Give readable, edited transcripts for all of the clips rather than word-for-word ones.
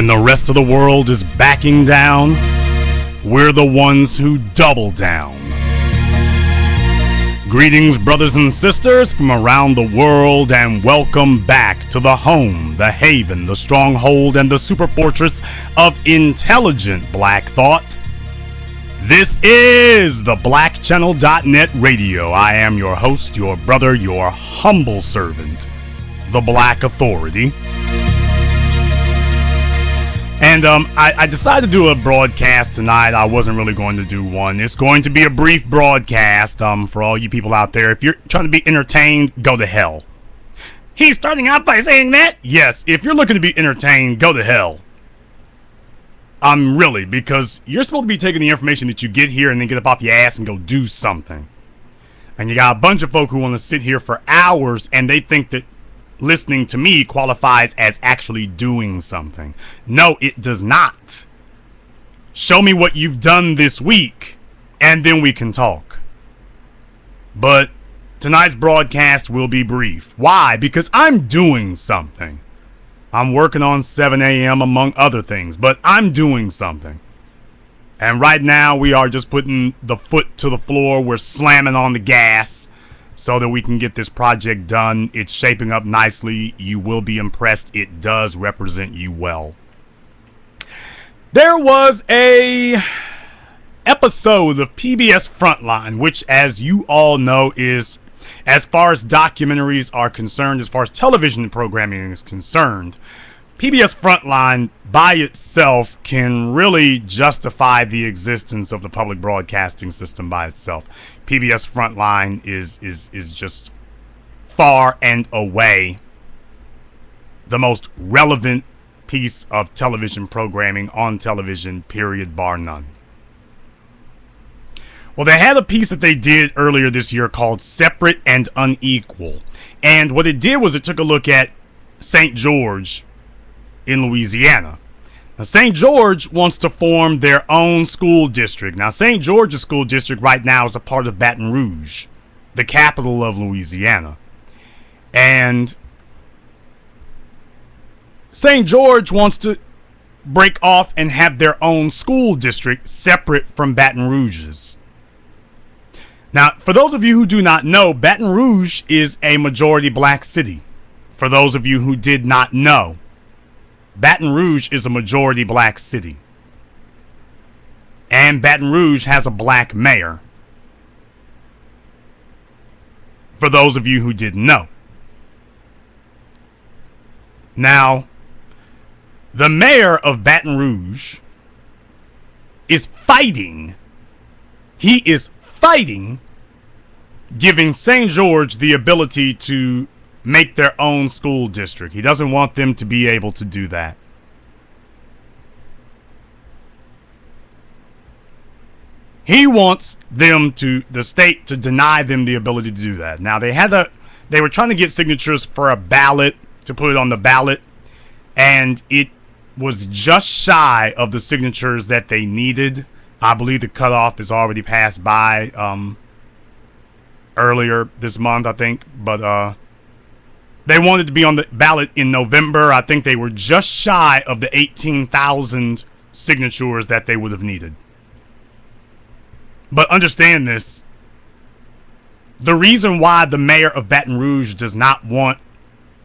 When the rest of the world is backing down, we're the ones who double down. Greetings, brothers and sisters from around the world, and welcome back to the home, the haven, the stronghold, and the super fortress of intelligent black thought. This is the BlackChannel.net radio. I am your host, your brother, your humble servant, the Black Authority. And I decided to do a broadcast tonight. I wasn't really going to do one. It's going to be a brief broadcast for all you people out there. If you're trying to be entertained, go to hell. He's starting out by saying that? Yes, if you're looking to be entertained, go to hell. Really, because you're supposed to be taking the information that you get here and then get up off your ass and go do something. And you got a bunch of folk who want to sit here for hours and they think that listening to me qualifies as actually doing something. No, it does not. Show me what you've done this week, and then we can talk. But tonight's broadcast will be brief. Why? Because I'm doing something. I'm working on 7 a.m. among other things, but I'm doing something. And right now we are just putting the foot to the floor. We're slamming on the gas so that we can get this project done. It's shaping up nicely. You will be impressed. It does represent you well. There was a episode of PBS Frontline, which, as you all know, is, as far as documentaries are concerned, as far as television programming is concerned, PBS Frontline by itself can really justify the existence of the public broadcasting system by itself. PBS Frontline is just far and away the most relevant piece of television programming on television, period, bar none. Well, they had a piece that they did earlier this year called Separate and Unequal. And what it did was it took a look at St. George in Louisiana. Now, St. George wants to form their own school district. Now, St. George's school district right now is a part of Baton Rouge, the capital of Louisiana. And St. George wants to break off and have their own school district separate from Baton Rouge's. Now, for those of you who do not know, Baton Rouge is a majority black city. For those of you who did not know, Baton Rouge is a majority black city. And Baton Rouge has a black mayor. For those of you who didn't know. Now, the mayor of Baton Rouge is fighting. He is fighting giving St. George the ability to make their own school district. He doesn't want them to be able to do that. He wants them to, the state, to deny them the ability to do that. Now, they were trying to get signatures for a ballot, to put it on the ballot, and it was just shy of the signatures that they needed. I believe the cutoff is already passed by earlier this month, I think, but they wanted to be on the ballot in November. I think they were just shy of the 18,000 signatures that they would have needed. But understand this. The reason why the mayor of Baton Rouge does not want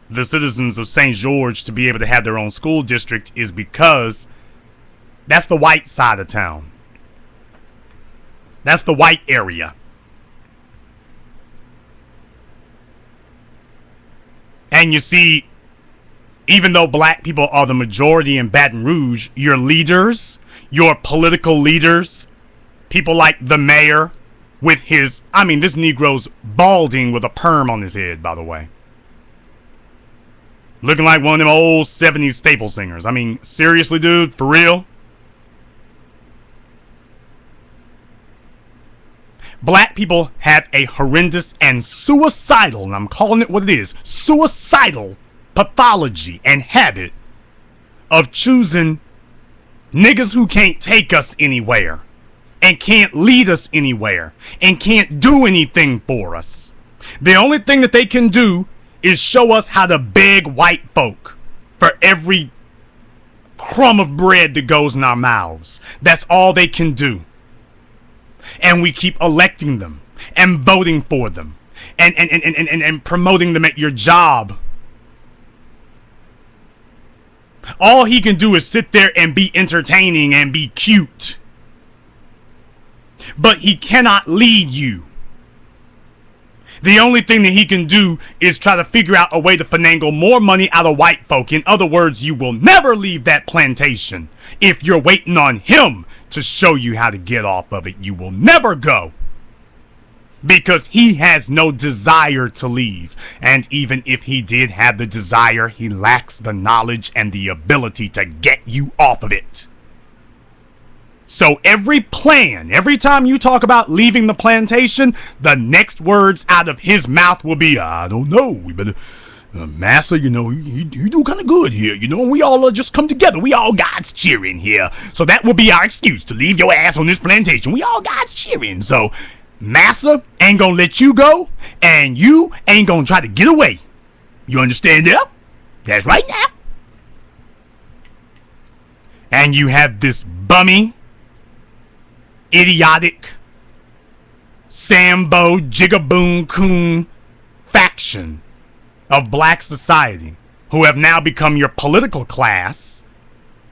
the citizens of St. George to be able to have their own school district is because that's the white side of town. That's the white area. And you see, even though black people are the majority in Baton Rouge, your leaders, your political leaders, people like the mayor with his, this Negro's balding with a perm on his head, by the way. Looking like one of them old 70s staple singers. Seriously, dude, for real? Black people have a horrendous and suicidal, and I'm calling it what it is, suicidal pathology and habit of choosing niggas who can't take us anywhere and can't lead us anywhere and can't do anything for us. The only thing that they can do is show us how to beg white folk for every crumb of bread that goes in our mouths. That's all they can do. And we keep electing them and voting for them and promoting them at your job. All he can do is sit there and be entertaining and be cute. But he cannot lead you. The only thing that he can do is try to figure out a way to finagle more money out of white folk. In other words, you will never leave that plantation if you're waiting on him to show you how to get off of it. You will never go. Because he has no desire to leave. And even if he did have the desire, he lacks the knowledge and the ability to get you off of it. So every time you talk about leaving the plantation, the next words out of his mouth will be, I don't know, we better, Massa, you do kind of good here, we all just come together, we all God's cheering here. So that will be our excuse to leave your ass on this plantation. We all God's cheering, so Massa ain't gonna let you go, and you ain't gonna try to get away. You understand that? That's right now. And you have this bummy, idiotic, Sambo, Jigaboon Coon faction of black society who have now become your political class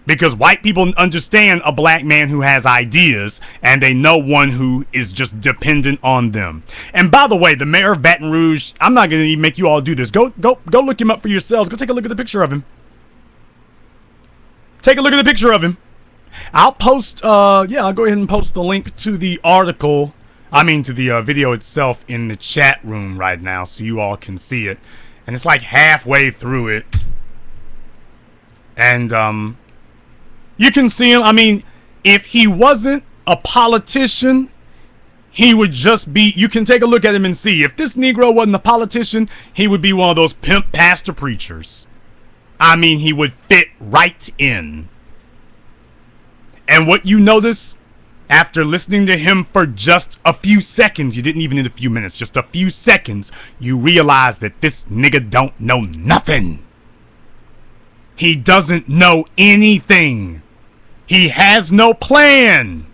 because white people understand a black man who has ideas and they know one who is just dependent on them. And by the way, the mayor of Baton Rouge, I'm not going to even make you all do this. Go look him up for yourselves. Go take a look at the picture of him. Take a look at the picture of him. I'll post, I'll go ahead and post the link to the article, to the video itself in the chat room right now so you all can see it. And it's like halfway through it. And, you can see him. If he wasn't a politician, he would just be, you can take a look at him and see. If this Negro wasn't a politician, he would be one of those pimp pastor preachers. He would fit right in. And what you notice after listening to him for just a few seconds, you didn't even need a few minutes, just a few seconds, you realize that this nigga don't know nothing. He doesn't know anything. He has no plan.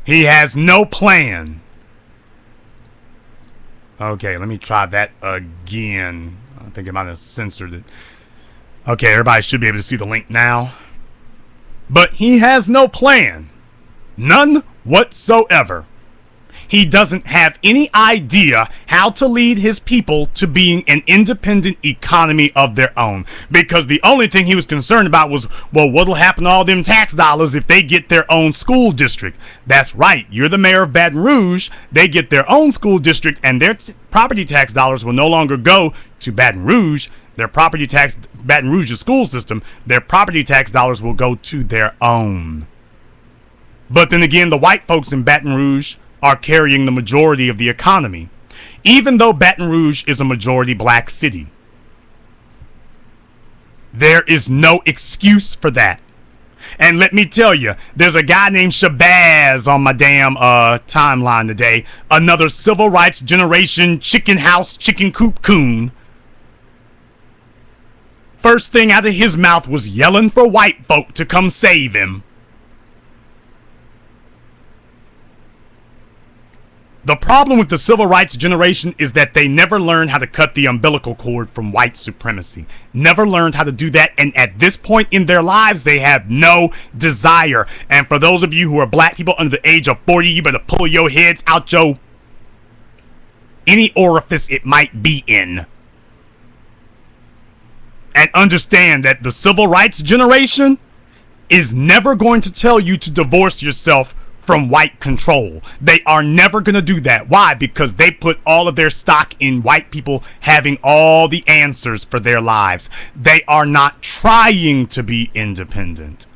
He has no plan. Okay, let me try that again. I think I might have censored it. Okay, everybody should be able to see the link now. But he has no plan. None whatsoever. He doesn't have any idea how to lead his people to being an independent economy of their own. Because the only thing he was concerned about was, well, what'll happen to all them tax dollars if they get their own school district? That's right. You're the mayor of Baton Rouge. They get their own school district and their property tax dollars will no longer go to Baton Rouge. Their property tax, Baton Rouge's school system, their property tax dollars will go to their own. But then again, the white folks in Baton Rouge are carrying the majority of the economy, even though Baton Rouge is a majority black city. There is no excuse for that. And let me tell you, there's a guy named Shabazz on my damn timeline today, another civil rights generation chicken house, chicken coop coon. First thing out of his mouth was yelling for white folk to come save him. The problem with the civil rights generation is that they never learned how to cut the umbilical cord from white supremacy. Never learned how to do that, and at this point in their lives, they have no desire. And for those of you who are black people under the age of 40, you better pull your heads out any orifice it might be in. And understand that the civil rights generation is never going to tell you to divorce yourself from white control. They are never going to do that. Why? Because they put all of their stock in white people having all the answers for their lives. They are not trying to be independent.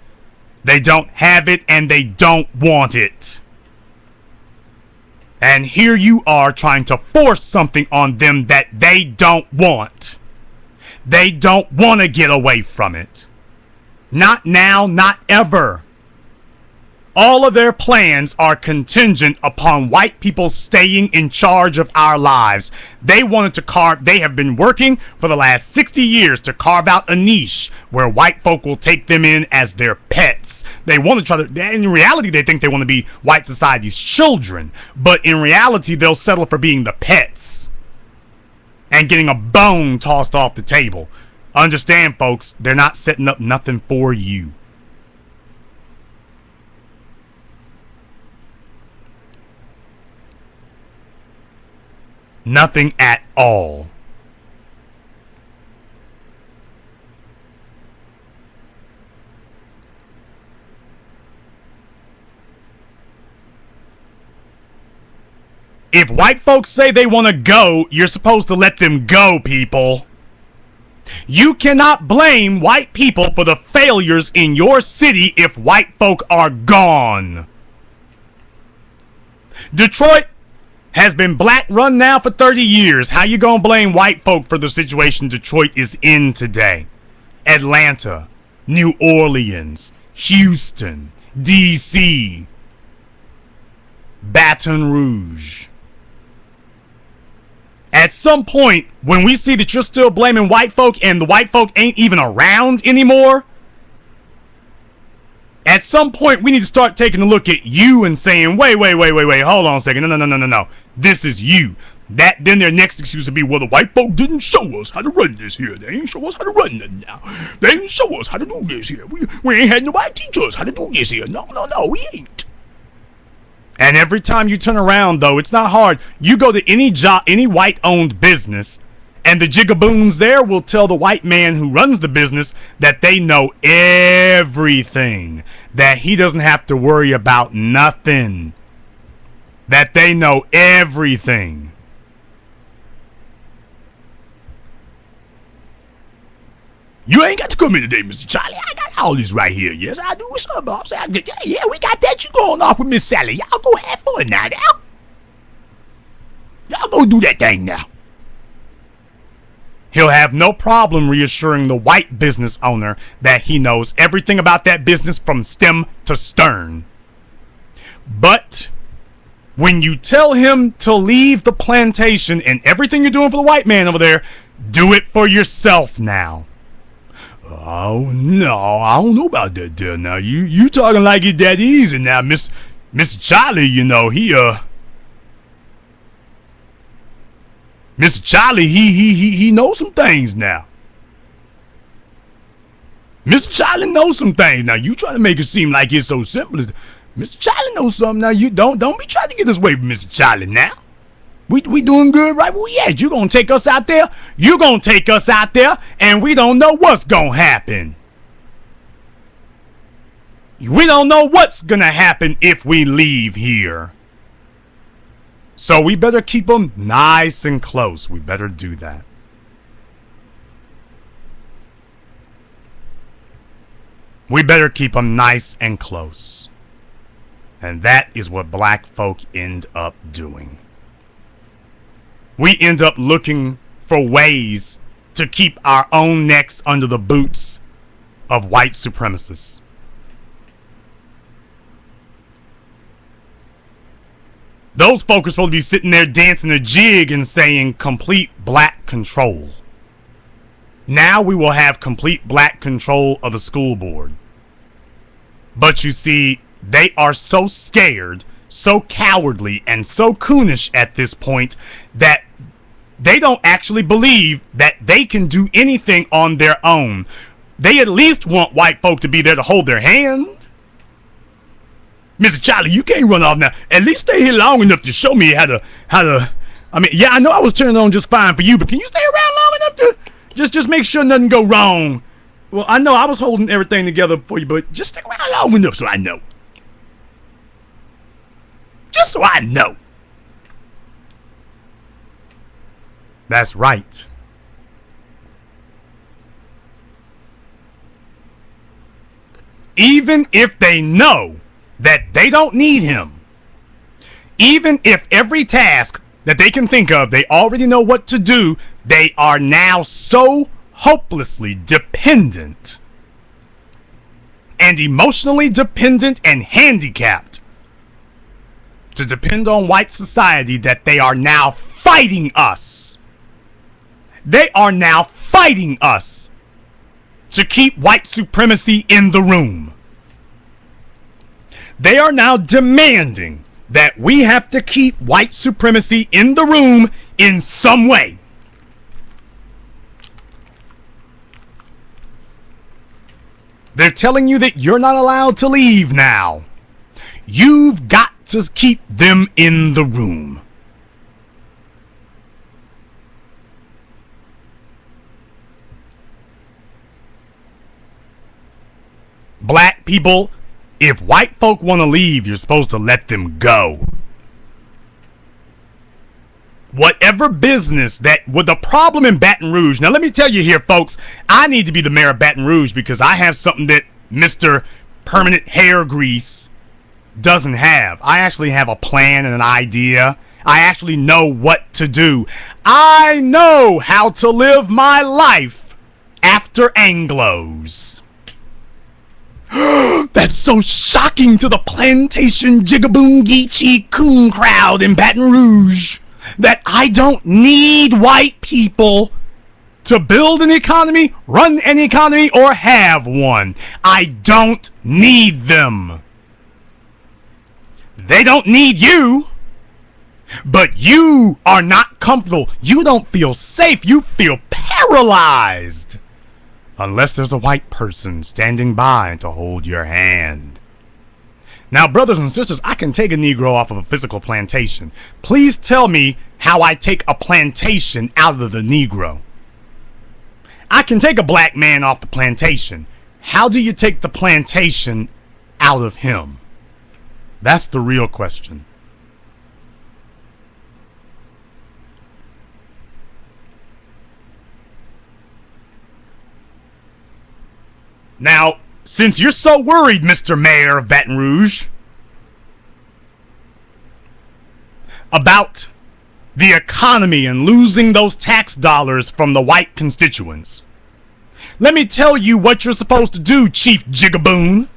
They don't have it and they don't want it. And here you are trying to force something on them that they don't want. They don't want to get away from it. Not now, not ever. All of their plans are contingent upon white people staying in charge of our lives. They have been working for the last 60 years to carve out a niche where white folk will take them in as their pets. They want to try to, in reality, they think they want to be white society's children, but in reality, they'll settle for being the pets and getting a bone tossed off the table. Understand, folks, they're not setting up nothing for you. Nothing at all. If white folks say they want to go, you're supposed to let them go, people. You cannot blame white people for the failures in your city if white folk are gone. Detroit has been black run now for 30 years. How you gonna blame white folk for the situation Detroit is in today? Atlanta, New Orleans, Houston, DC, Baton Rouge. At some point, when we see that you're still blaming white folk and the white folk ain't even around anymore, at some point, we need to start taking a look at you and saying, wait, hold on a second. No. This is you. Then their next excuse will be, well, the white folk didn't show us how to run this here. They ain't show us how to run it now. They didn't show us how to do this here. We ain't had nobody teach us how to do this here. No, we ain't. And every time you turn around, though, it's not hard. You go to any white-owned business, and the jigaboons there will tell the white man who runs the business that they know everything, that he doesn't have to worry about nothing, that they know everything. You ain't got to come in today, Mr. Charlie. I got all this right here. Yes, I do. What's up, boss? Yeah, we got that. You going off with Miss Sally. Y'all go have fun now. Y'all go do that thing now. He'll have no problem reassuring the white business owner that he knows everything about that business from stem to stern. But when you tell him to leave the plantation and everything you're doing for the white man over there, do it for yourself now. Oh, no, I don't know about that there now. You talking like it's that easy now, Miss Charlie, you know, Mr. Charlie, he knows some things now. Mr. Charlie knows some things now. You trying to make it seem like it's so simple. Mr. Charlie knows something now. You don't be trying to get this way from Mr. Charlie now. We doing good right where we at. You gonna take us out there? You gonna take us out there, and we don't know what's gonna happen. We don't know what's gonna happen if we leave here. So we better keep them nice and close. We better do that. We better keep them nice and close. And that is what black folk end up doing. We end up looking for ways to keep our own necks under the boots of white supremacists. Those folk are supposed to be sitting there dancing a jig and saying complete black control. Now we will have complete black control of the school board. But you see, they are so scared, so cowardly, and so coonish at this point that they don't actually believe that they can do anything on their own. They at least want white folk to be there to hold their hand. Mr. Charlie, you can't run off now. At least stay here long enough to show me how to. I mean, yeah, I know I was turning on just fine for you, but can you stay around long enough to just make sure nothing go wrong? Well, I know I was holding everything together for you, but just stick around long enough so I know. Just so I know. That's right. Even if they know that they don't need him, even if every task that they can think of, they already know what to do, they are now so hopelessly dependent and emotionally dependent and handicapped to depend on white society that they are now fighting us. They are now fighting us to keep white supremacy in the room. They are now demanding that we have to keep white supremacy in the room in some way. They're telling you that you're not allowed to leave now. You've got to keep them in the room. Black people, if white folk want to leave, you're supposed to let them go. Whatever business that with the problem in Baton Rouge. Now let me tell you here, folks, I need to be the mayor of Baton Rouge because I have something that Mr. Permanent Hair Grease doesn't have. I actually have a plan and an idea. I actually know what to do. I know how to live my life after Anglos. That's so shocking to the plantation jigaboom geechee coon crowd in Baton Rouge that I don't need white people to build an economy, run an economy, or have one. I don't need them. They don't need you, but you are not comfortable. You don't feel safe. You feel paralyzed. Unless there's a white person standing by to hold your hand. Now, brothers and sisters, I can take a Negro off of a physical plantation. Please tell me how I take a plantation out of the Negro. I can take a black man off the plantation. How do you take the plantation out of him? That's the real question. Now, since you're so worried, Mr. Mayor of Baton Rouge, about the economy and losing those tax dollars from the white constituents, let me tell you what you're supposed to do, Chief Jigaboon.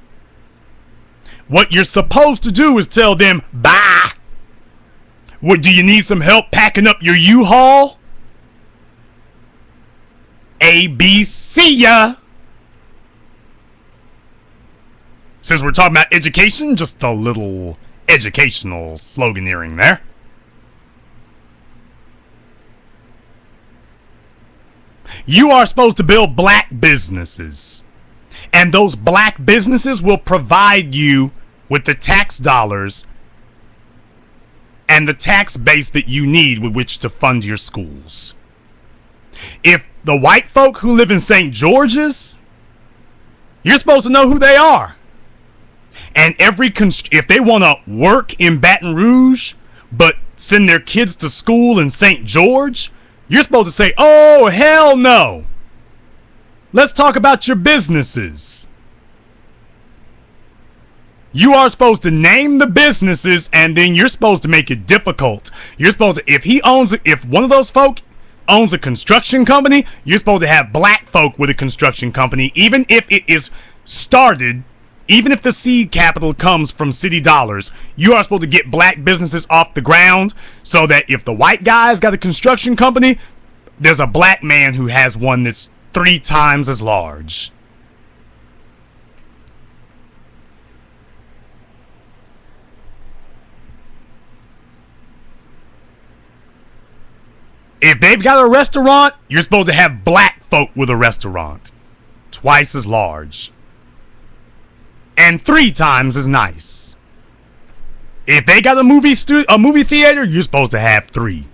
What you're supposed to do is tell them, bye. What, do you need some help packing up your U-Haul? A, B, see ya. Since we're talking about education, just a little educational sloganeering there. You are supposed to build black businesses. And those black businesses will provide you with the tax dollars and the tax base that you need with which to fund your schools. If the white folk who live in St. George's, you're supposed to know who they are. And if they want to work in Baton Rouge, but send their kids to school in St. George, you're supposed to say, oh, hell no. Let's talk about your businesses. You are supposed to name the businesses, and then you're supposed to make it difficult. You're supposed to, if one of those folk owns a construction company, you're supposed to have black folk with a construction company, even if it is started. Even if the seed capital comes from city dollars, you are supposed to get black businesses off the ground so that if the white guy's got a construction company, there's a black man who has one that's 3 times as large. If they've got a restaurant, you're supposed to have black folk with a restaurant. Twice as large. And 3 times as nice. If they got a movie theater, you're supposed to have 3.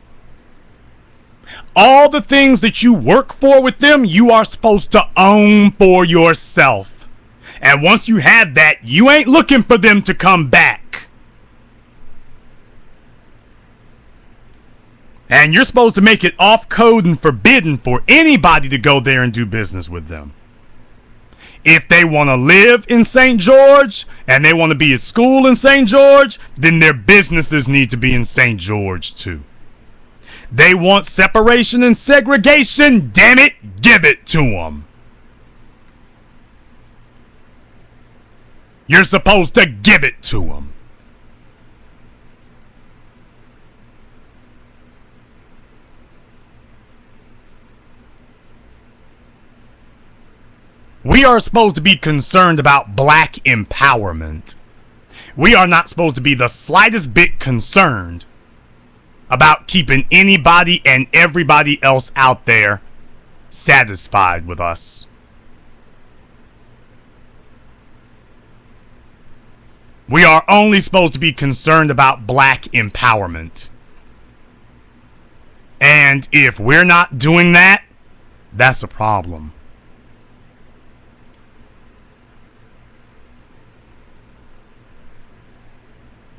All the things that you work for with them, you are supposed to own for yourself. And once you have that, you ain't looking for them to come back. And you're supposed to make it off code and forbidden for anybody to go there and do business with them. If they want to live in St. George and they want to be at school in St. George, then their businesses need to be in St. George too. They want separation and segregation, damn it, give it to them. You're supposed to give it to them. We are supposed to be concerned about black empowerment. We are not supposed to be the slightest bit concerned about keeping anybody and everybody else out there satisfied with us. We are only supposed to be concerned about black empowerment. And if we're not doing that, that's a problem.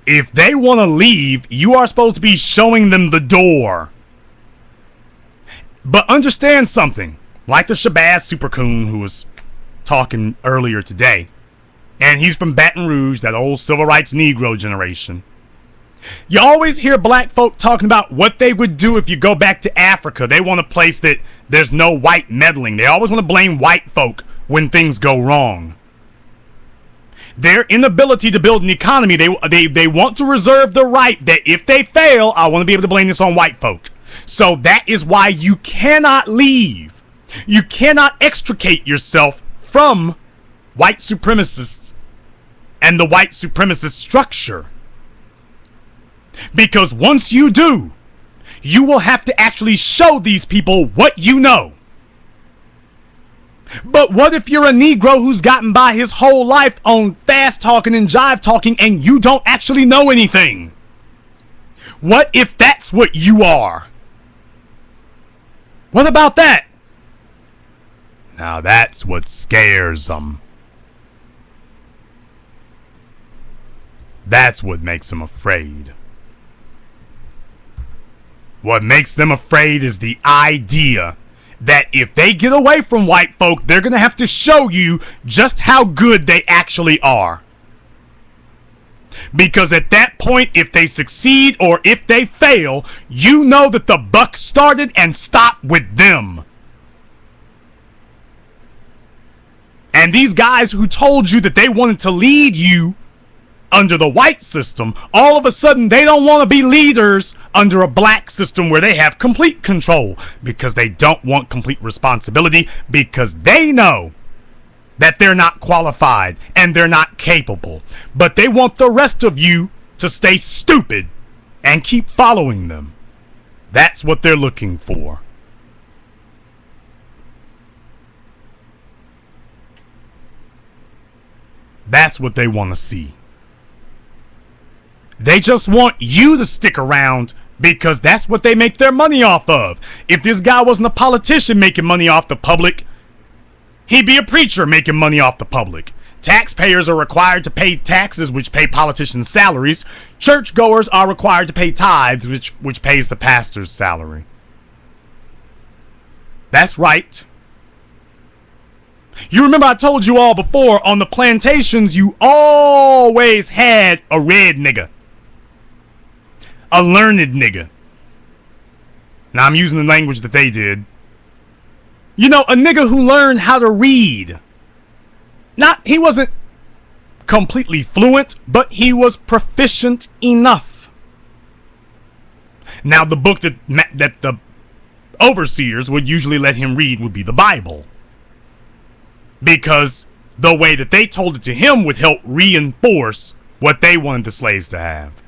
If they want to leave, you are supposed to be showing them the door. But understand something, like the Shabazz Supercoon who was talking earlier today, and he's from Baton Rouge, that old civil rights Negro generation. You always hear black folk talking about what they would do if you go back to Africa. They want a place that there's no white meddling. They always want to blame white folk when things go wrong. Their inability to build an economy, they want to reserve the right that if they fail, I want to be able to blame this on white folk. So that is why you cannot leave. You cannot extricate yourself from white supremacists and the white supremacist structure. Because once you do, you will have to actually show these people what you know. But what if you're a Negro who's gotten by his whole life on fast talking and jive talking and you don't actually know anything? What if that's what you are? What about that? Now that's what scares them. That's what makes them afraid. What makes them afraid is the idea that if they get away from white folk, they're going to have to show you just how good they actually are. Because at that point, if they succeed or if they fail, you know that the buck started and stopped with them. And these guys who told you that they wanted to lead you under the white system, all of a sudden they don't want to be leaders under a black system where they have complete control, because they don't want complete responsibility, because they know that they're not qualified and they're not capable. But they want the rest of you to stay stupid and keep following them. That's what they're looking for. That's what they want to see. They just want you to stick around because that's what they make their money off of. If this guy wasn't a politician making money off the public, he'd be a preacher making money off the public. Taxpayers are required to pay taxes, which pay politicians' salaries. Churchgoers are required to pay tithes, which pays the pastor's salary. That's right. You remember I told you all before, on the plantations, you always had a red nigga. A learned nigga. Now I'm using the language that they did. You know, a nigga who learned how to read. He wasn't completely fluent, but he was proficient enough. Now the book that the overseers would usually let him read would be the Bible. Because the way that they told it to him would help reinforce what they wanted the slaves to have.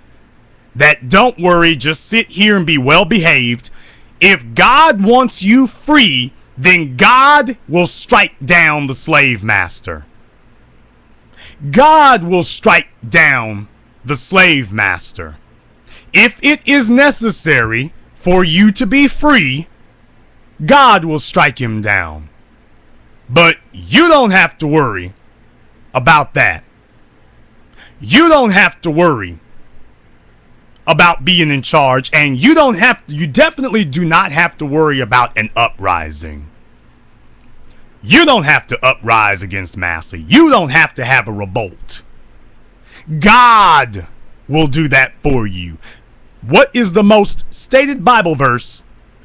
That don't worry, just sit here and be well behaved. If God wants you free, then God will strike down the slave master. God will strike down the slave master. If it is necessary for you to be free, God will strike him down. But you don't have to worry about that. You don't have to worry about being in charge, and you definitely do not have to worry about an uprising. You don't have to uprise against Massa. You don't have to have a revolt. God will do that for you. What is the most stated Bible verse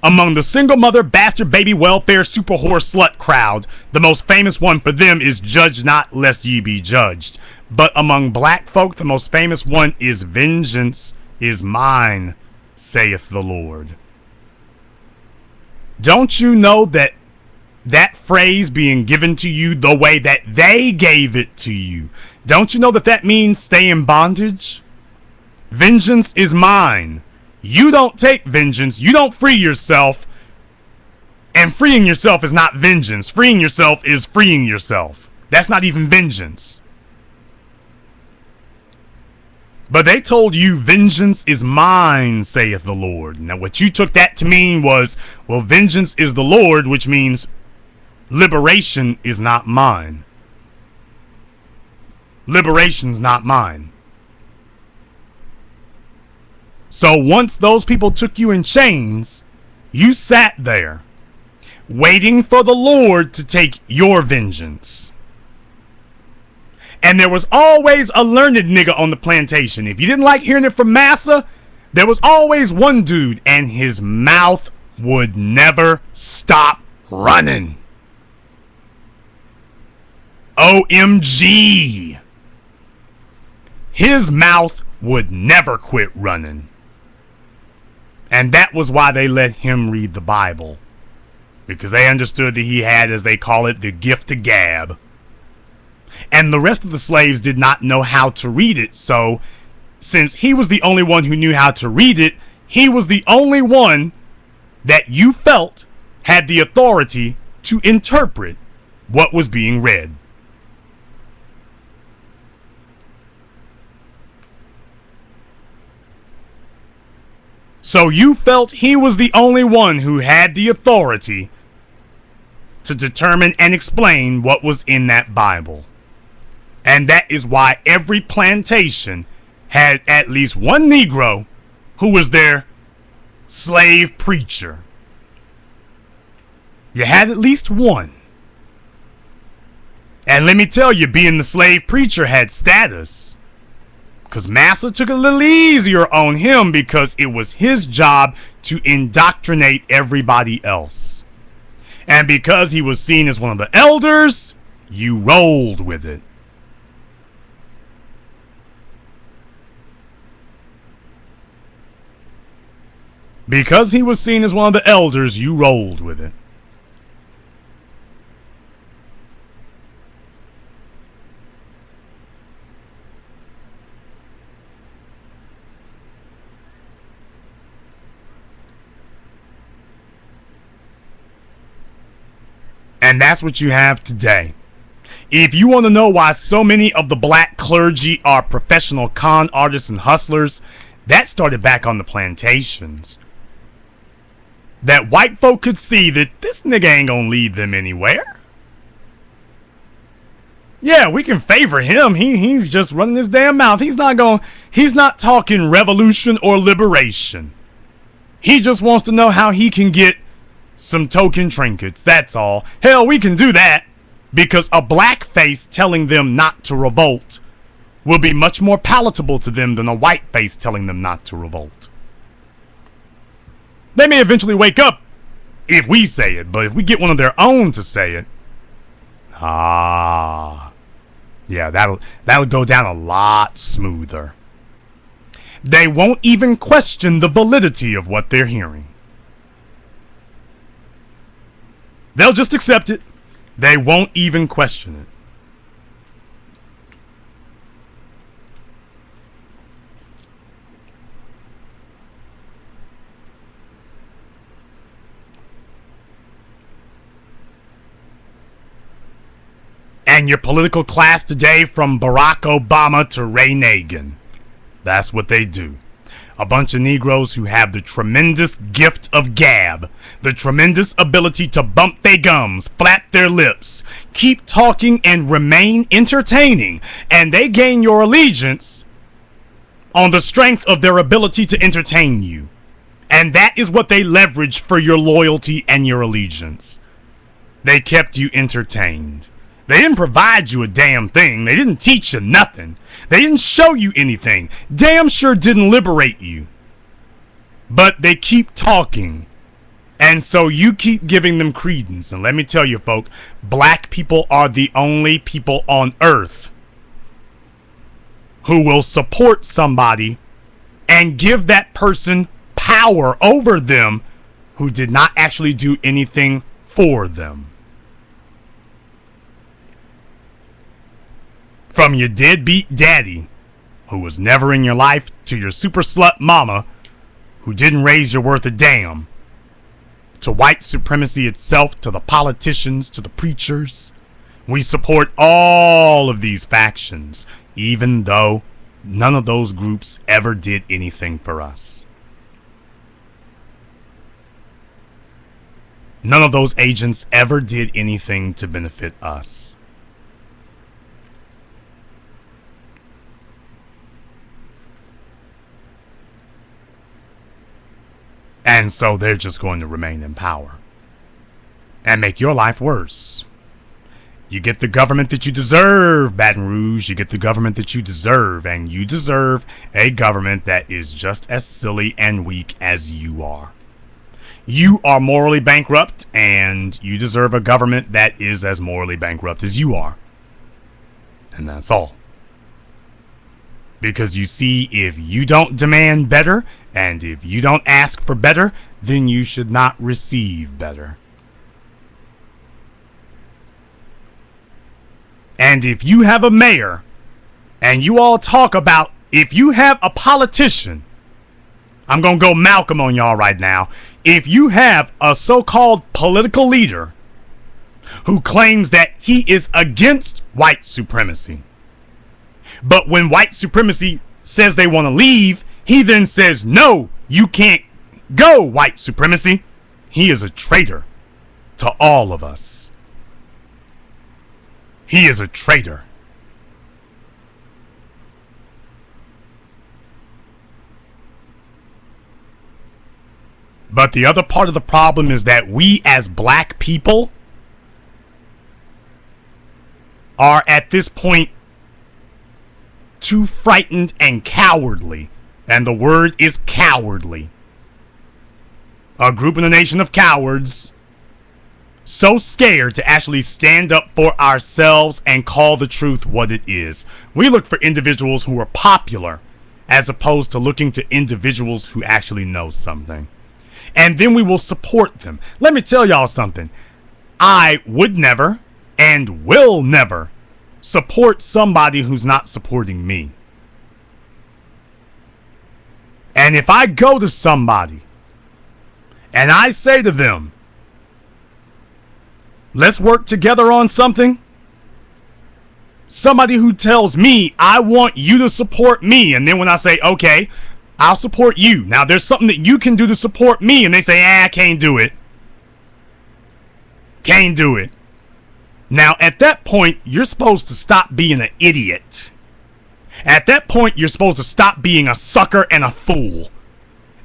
Among the single mother, bastard, baby, welfare, super whore, slut crowd, the most famous one for them is judge not lest ye be judged. But among black folk, the most famous one is vengeance is mine, saith the Lord. Don't you know that that phrase being given to you the way that they gave it to you, don't you know that that means stay in bondage? Vengeance is mine. You don't take vengeance. You don't free yourself. And freeing yourself is not vengeance. Freeing yourself is freeing yourself. That's not even vengeance. But they told you, vengeance is mine, saith the Lord. Now, what you took that to mean was, well, vengeance is the Lord, which means liberation is not mine. Liberation's not mine. So once those people took you in chains, you sat there waiting for the Lord to take your vengeance. And there was always a learned nigga on the plantation. If you didn't like hearing it from Massa, there was always one dude, and his mouth would never stop running. OMG. His mouth would never quit running. And that was why they let him read the Bible. Because they understood that he had, as they call it, the gift of gab. And the rest of the slaves did not know how to read it. So, since he was the only one who knew how to read it, he was the only one that you felt had the authority to interpret what was being read. So you felt he was the only one who had the authority to determine and explain what was in that Bible. And that is why every plantation had at least one Negro who was their slave preacher. You had at least one. And let me tell you, being the slave preacher had status. Because Massa took a little easier on him because it was his job to indoctrinate everybody else. And because he was seen as one of the elders, you rolled with it. Because he was seen as one of the elders, you rolled with it. And that's what you have today. If you want to know why so many of the black clergy are professional con artists and hustlers, that started back on the plantations. That white folk could see that this nigga ain't gonna lead them anywhere. Yeah, we can favor him. He's just running his damn mouth. He's not talking revolution or liberation. He just wants to know how he can get some token trinkets, that's all. Hell, we can do that because a black face telling them not to revolt will be much more palatable to them than a white face telling them not to revolt. They may eventually wake up if we say it, but if we get one of their own to say it, yeah, that'll go down a lot smoother. They won't even question the validity of what they're hearing. They'll just accept it. They won't even question it. And your political class today, from Barack Obama to Ray Nagin, that's what they do. A bunch of Negroes who have the tremendous gift of gab, the tremendous ability to bump their gums, flap their lips, keep talking and remain entertaining, and they gain your allegiance on the strength of their ability to entertain you. And that is what they leverage for your loyalty and your allegiance. They kept you entertained. They didn't provide you a damn thing. They didn't teach you nothing. They didn't show you anything. Damn sure didn't liberate you. But they keep talking And so you keep giving them credence. And let me tell you, folk, black people are the only people on earth who will support somebody and give that person power over them who did not actually do anything for them. From your deadbeat daddy, who was never in your life, to your super slut mama, who didn't raise your worth a damn, to white supremacy itself, to the politicians, to the preachers. We support all of these factions, even though none of those groups ever did anything for us. None of those agents ever did anything to benefit us. And so they're just going to remain in power and make your life worse. You get the government that you deserve, Baton Rouge. You get the government that you deserve, and you deserve a government that is just as silly and weak as you are. You are morally bankrupt, and you deserve a government that is as morally bankrupt as you are. And that's all. Because you see, if you don't demand better, and if you don't ask for better, then you should not receive better. And if you have a mayor, and you all talk about, if you have a politician, I'm going to go Malcolm on y'all right now. If you have a so-called political leader who claims that he is against white supremacy, but when white supremacy says they want to leave, he then says, no, you can't go, white supremacy. He is a traitor to all of us. He is a traitor. But the other part of the problem is that we as black people are at this point too frightened and cowardly. And the word is cowardly. A group in a nation of cowards, so scared to actually stand up for ourselves and call the truth what it is. We look for individuals who are popular as opposed to looking to individuals who actually know something. And then we will support them. Let me tell y'all something. I would never and will never support somebody who's not supporting me. And if I go to somebody and I say to them, let's work together on something, somebody who tells me, I want you to support me, and then when I say, okay, I'll support you. Now, there's something that you can do to support me, and they say, I can't do it. Can't do it. Now, at that point, you're supposed to stop being an idiot. At that point, you're supposed to stop being a sucker and a fool.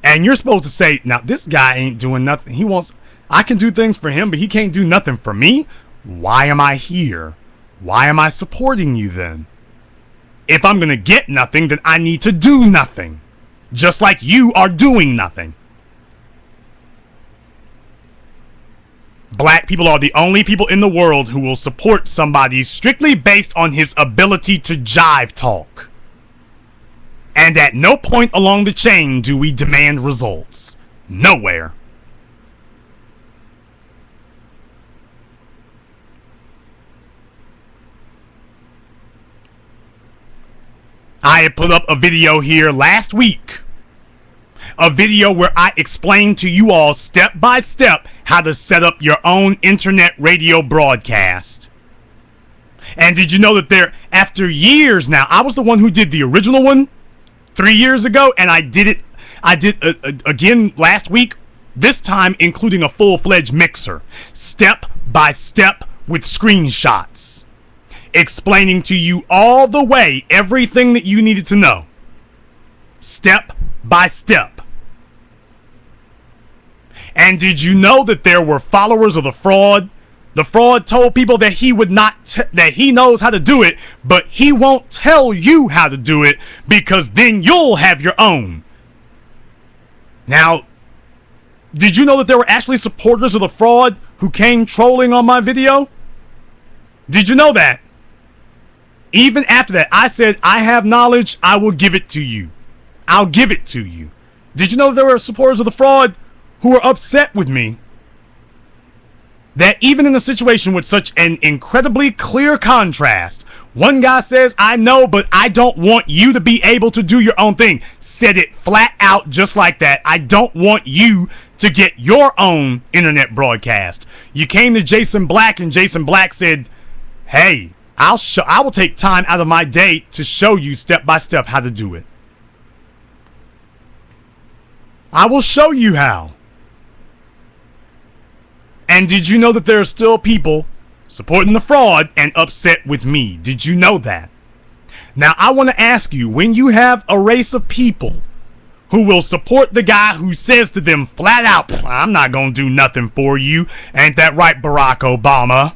And you're supposed to say, now, this guy ain't doing nothing. I can do things for him, but he can't do nothing for me. Why am I here? Why am I supporting you then? If I'm going to get nothing, then I need to do nothing. Just like you are doing nothing. Black people are the only people in the world who will support somebody strictly based on his ability to jive talk. And at no point along the chain do we demand results. Nowhere. I had put up a video here last week. A video where I explained to you all step by step how to set up your own internet radio broadcast. And did you know that after years now, I was the one who did the original one 3 years ago, and I did again last week, this time including a full-fledged mixer, step by step with screenshots, explaining to you all the way everything that you needed to know, step by step. And did you know that there were followers of the fraud? The fraud told people that he would not, that he knows how to do it, but he won't tell you how to do it because then you'll have your own. Now, Did you know that there were actually supporters of the fraud who came trolling on my video? Did you know that? Even after that, I said, I have knowledge, I will give it to you. I'll give it to you. Did you know that there were supporters of the fraud who were upset with me? That even in a situation with such an incredibly clear contrast, one guy says, I know, but I don't want you to be able to do your own thing. Said it flat out just like that. I don't want you to get your own internet broadcast. You came to Jason Black and Jason Black said, hey, I will take time out of my day to show you step by step how to do it. I will show you how. And did you know that there are still people supporting the fraud and upset with me? Did you know that? Now, I want to ask you, when you have a race of people who will support the guy who says to them flat out, I'm not going to do nothing for you. Ain't that right, Barack Obama?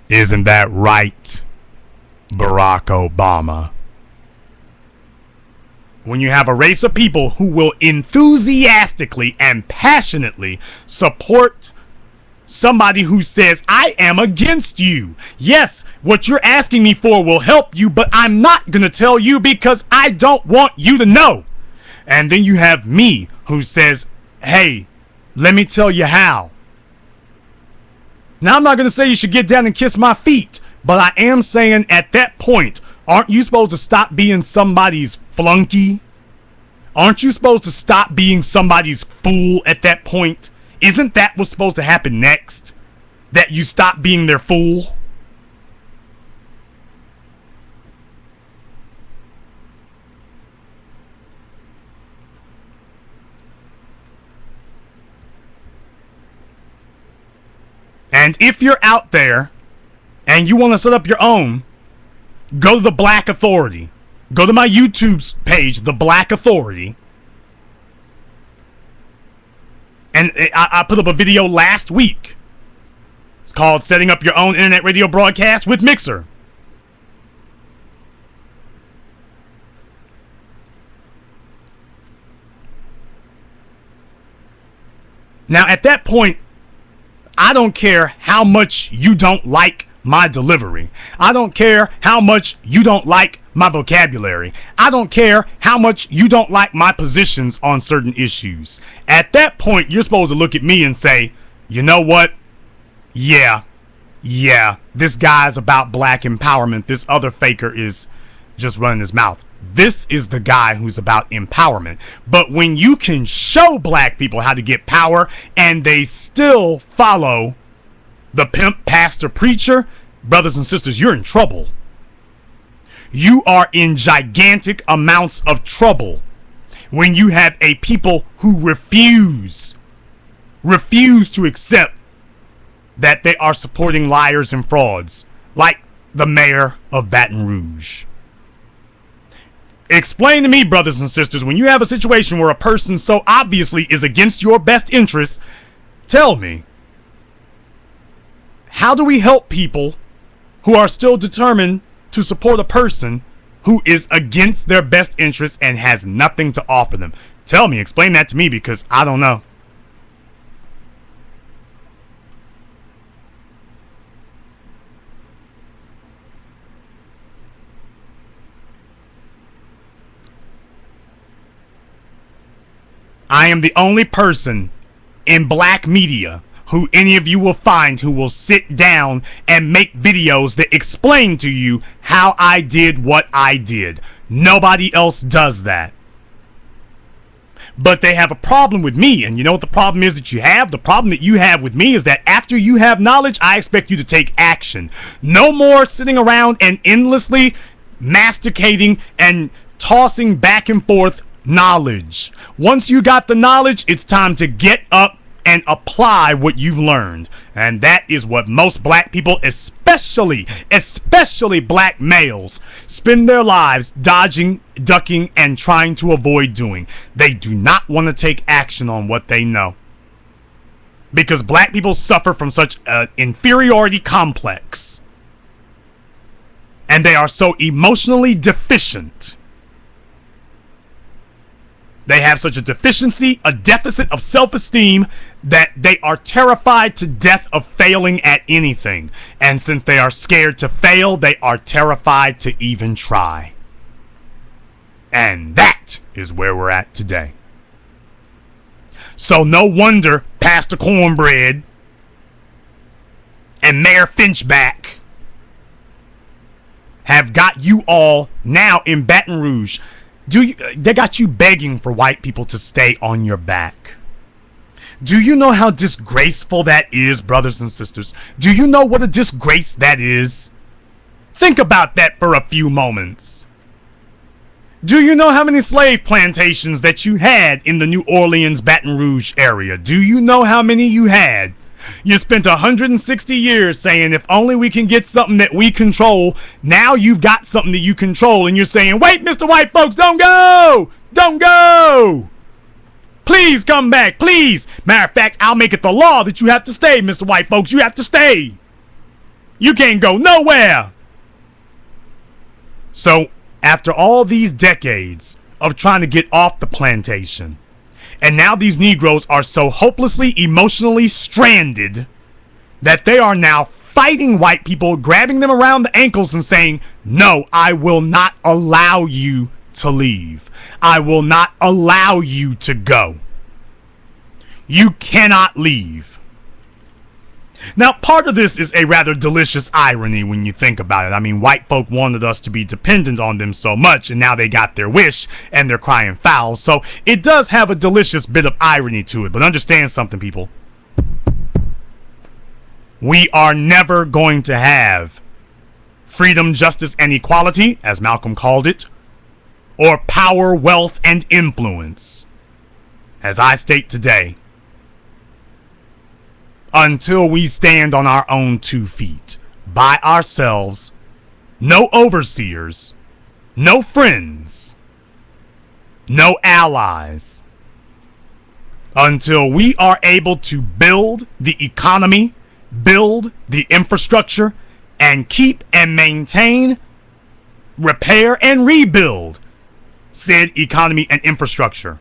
Isn't that right, Barack Obama? When you have a race of people who will enthusiastically and passionately support somebody who says, I am against you. Yes, what you're asking me for will help you, but I'm not going to tell you because I don't want you to know. And then you have me who says, hey, let me tell you how. Now, I'm not going to say you should get down and kiss my feet, but I am saying at that point, aren't you supposed to stop being somebody's flunky? Aren't you supposed to stop being somebody's fool at that point? Isn't that what's supposed to happen next? That you stop being their fool? And if you're out there and you want to set up your own, go to the Black Authority. Go to my YouTube page, The Black Authority. And I put up a video last week. It's called Setting Up Your Own Internet Radio Broadcast with Mixer. Now, at that point, I don't care how much you don't like my delivery. I don't care how much you don't like my vocabulary. I don't care how much you don't like my positions on certain issues. At that point, you're supposed to look at me and say, you know what? Yeah, this guy's about black empowerment. This other faker is just running his mouth. This is the guy who's about empowerment. But when you can show black people how to get power and they still follow the pimp, pastor, preacher, brothers and sisters, you're in trouble. You are in gigantic amounts of trouble when you have a people who refuse to accept that they are supporting liars and frauds, like the mayor of Baton Rouge. Explain to me, brothers and sisters, when you have a situation where a person so obviously is against your best interests, tell me, how do we help people who are still determined to support a person who is against their best interests and has nothing to offer them? Tell me, explain that to me, because I don't know. I am the only person in black media who any of you will find who will sit down and make videos that explain to you how I did what I did. Nobody else does that. But they have a problem with me, and you know what the problem is that you have? The problem that you have with me is that after you have knowledge, I expect you to take action. No more sitting around and endlessly masticating and tossing back and forth knowledge. Once you got the knowledge, it's time to get up and apply what you've learned. And that is what most black people, especially black males, spend their lives dodging, ducking, and trying to avoid doing. They do not want to take action on what they know. Because black people suffer from such an inferiority complex. And they are so emotionally deficient They have such a deficiency, a deficit of self-esteem, that they are terrified to death of failing at anything. And since they are scared to fail, they are terrified to even try. And that is where we're at today. So no wonder Pastor Cornbread and Mayor Finchback have got you all now in Baton Rouge. They got you begging for white people to stay on your back. Do you know how disgraceful that is, brothers and sisters? Do you know what a disgrace that is? Think about that for a few moments. Do you know how many slave plantations that you had in the New Orleans, Baton Rouge area? Do you know how many you had? You spent 160 years saying, if only we can get something that we control. Now you've got something that you control, and you're saying, wait, Mr. White folks, don't go! Don't go! Please come back, please! Matter of fact, I'll make it the law that you have to stay, Mr. White folks. You have to stay. You can't go nowhere. So, after all these decades of trying to get off the plantation, and now these Negroes are so hopelessly emotionally stranded that they are now fighting white people, grabbing them around the ankles and saying, no, I will not allow you to leave. I will not allow you to go. You cannot leave. Now, part of this is a rather delicious irony when you think about it. I mean, white folk wanted us to be dependent on them so much, and now they got their wish, and they're crying foul. So it does have a delicious bit of irony to it. But understand something, people. We are never going to have freedom, justice, and equality, as Malcolm called it, or power, wealth, and influence, as I state today, until we stand on our own 2 feet, by ourselves, no overseers, no friends, no allies, until we are able to build the economy, build the infrastructure, and keep and maintain, repair and rebuild said economy and infrastructure.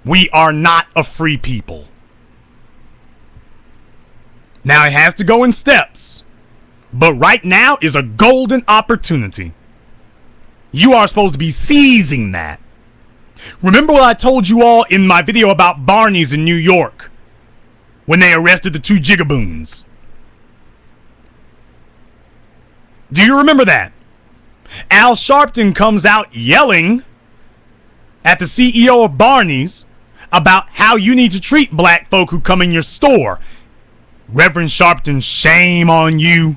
We are not a free people. Now, it has to go in steps, but right now is a golden opportunity. You are supposed to be seizing that. Remember what I told you all in my video about Barney's in New York when they arrested the 2 jigaboons? Do you remember that? Al Sharpton comes out yelling at the CEO of Barney's about how you need to treat black folk who come in your store. Reverend Sharpton, shame on you.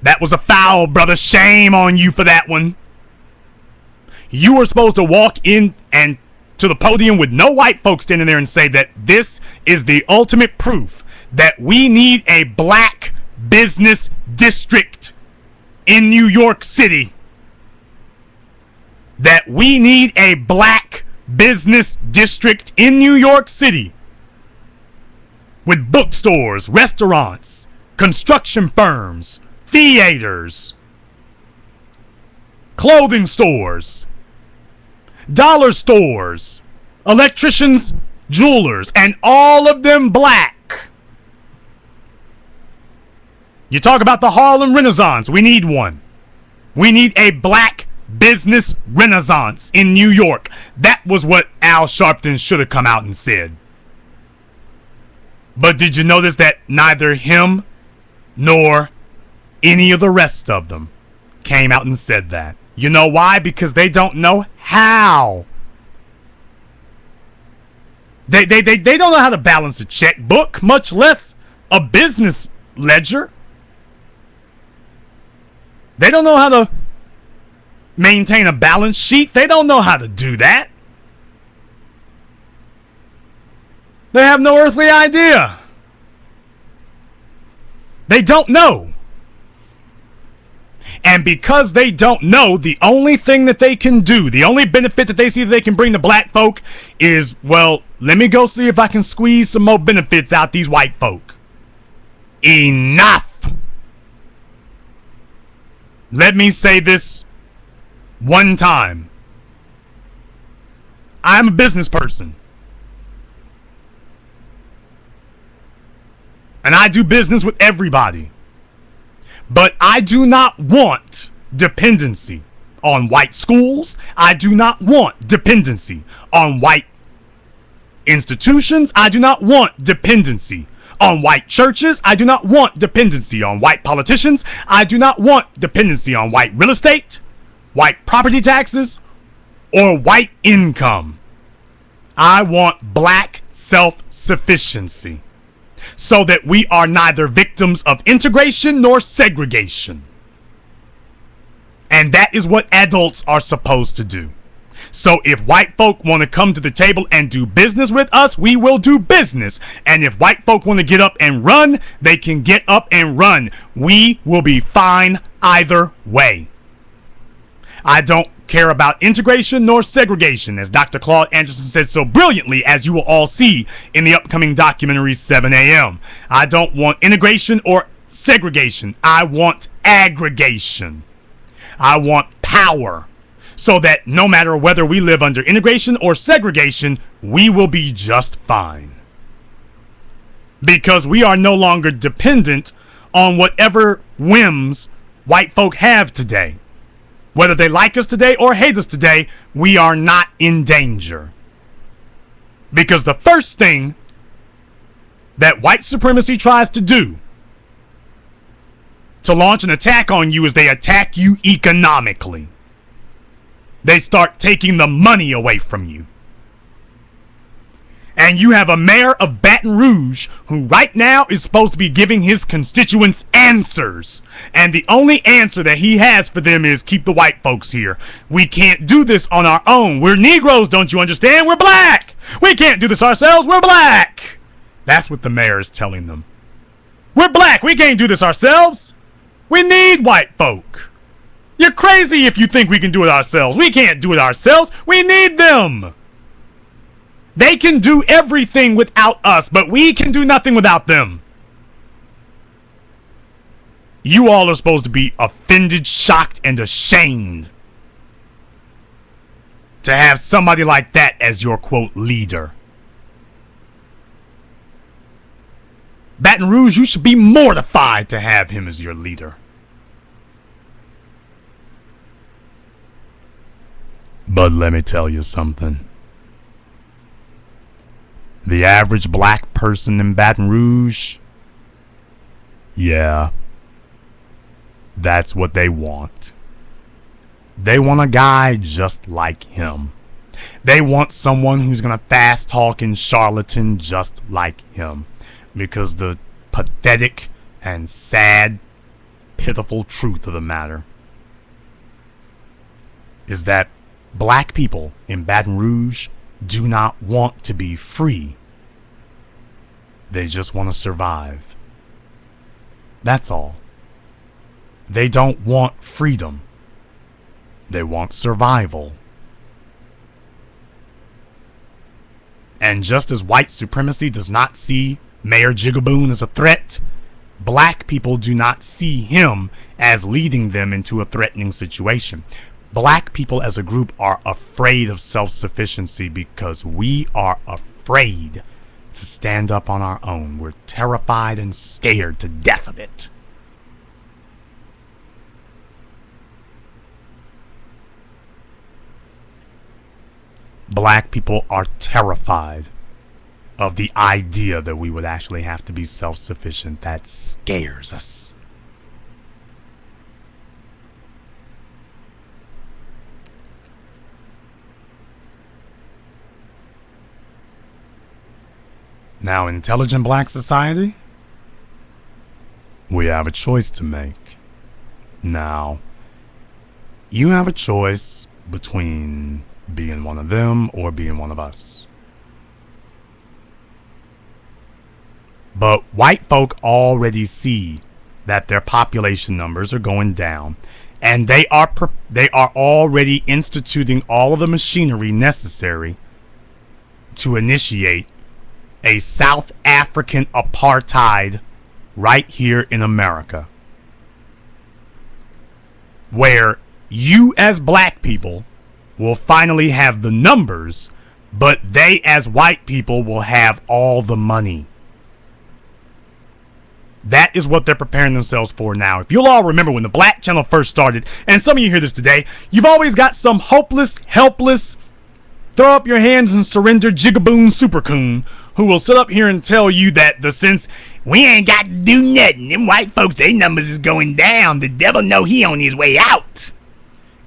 That was a foul, brother. Shame on you for that one. You were supposed to walk in and to the podium with no white folks standing there and say that this is the ultimate proof that we need a black business district in New York City. That we need a black business district in New York City, with bookstores, restaurants, construction firms, theaters, clothing stores, dollar stores, electricians, jewelers, and all of them black. You talk about the Harlem Renaissance. We need one. We need a black business renaissance in New York. That was what Al Sharpton should have come out and said. But did you notice that neither him nor any of the rest of them came out and said that? You know why? Because they don't know how. They don't know how to balance a checkbook, much less a business ledger. They don't know how to maintain a balance sheet. They don't know how to do that. They have no earthly idea. They don't know. And because they don't know, the only thing that they can do, the only benefit that they see that they can bring to black folk is, well, let me go see if I can squeeze some more benefits out these white folk. Enough. Let me say this one time. I'm a business person. And I do business with everybody. But I do not want dependency on white schools. I do not want dependency on white institutions. I do not want dependency on white churches. I do not want dependency on white politicians. I do not want dependency on white real estate, white property taxes, or white income. I want black self-sufficiency so that we are neither victims of integration nor segregation. And that is what adults are supposed to do. So if white folk want to come to the table and do business with us, we will do business. And if white folk want to get up and run, they can get up and run. We will be fine either way. I don't care about integration nor segregation, as Dr. Claude Anderson said so brilliantly, as you will all see in the upcoming documentary 7 a.m. I don't want integration or segregation. I want aggregation. I want power, so that no matter whether we live under integration or segregation, we will be just fine. Because we are no longer dependent on whatever whims white folk have today. Whether they like us today or hate us today, we are not in danger. Because the first thing that white supremacy tries to do to launch an attack on you is they attack you economically. They start taking the money away from you. And you have a mayor of Baton Rouge who right now is supposed to be giving his constituents answers. And the only answer that he has for them is keep the white folks here. We can't do this on our own. We're Negroes, don't you understand? We're black. We can't do this ourselves. We're black. That's what the mayor is telling them. We're black. We can't do this ourselves. We need white folk. You're crazy if you think we can do it ourselves. We can't do it ourselves. We need them. They can do everything without us, but we can do nothing without them. You all are supposed to be offended, shocked, and ashamed to have somebody like that as your, quote, leader. Baton Rouge, you should be mortified to have him as your leader. But let me tell you something. The average black person in Baton Rouge, yeah, that's what they want. They want a guy just like him. They want someone who's going to fast talk and charlatan just like him. Because the pathetic and sad, pitiful truth of the matter is that black people in Baton Rouge do not want to be free. They just want to survive. That's all. They don't want freedom. They want survival. And just as white supremacy does not see Mayor Jigaboon as a threat, black people do not see him as leading them into a threatening situation. Black people as a group are afraid of self-sufficiency because we are afraid to stand up on our own. We're terrified and scared to death of it. Black people are terrified of the idea that we would actually have to be self-sufficient. That scares us. Now, intelligent black society, we have a choice to make. Now, you have a choice between being one of them or being one of us. But white folk already see that their population numbers are going down, and they are already instituting all of the machinery necessary to initiate a South African apartheid right here in America, where you as black people will finally have the numbers but they as white people will have all the money. That is what they're preparing themselves for now. If you'll all remember when the Black Channel first started, and some of you hear this today, you've always got some hopeless, helpless, throw up your hands and surrender jigaboon supercoon who will sit up here and tell you that the sense, we ain't got to do nothing. Them white folks, their numbers is going down. The devil know he on his way out.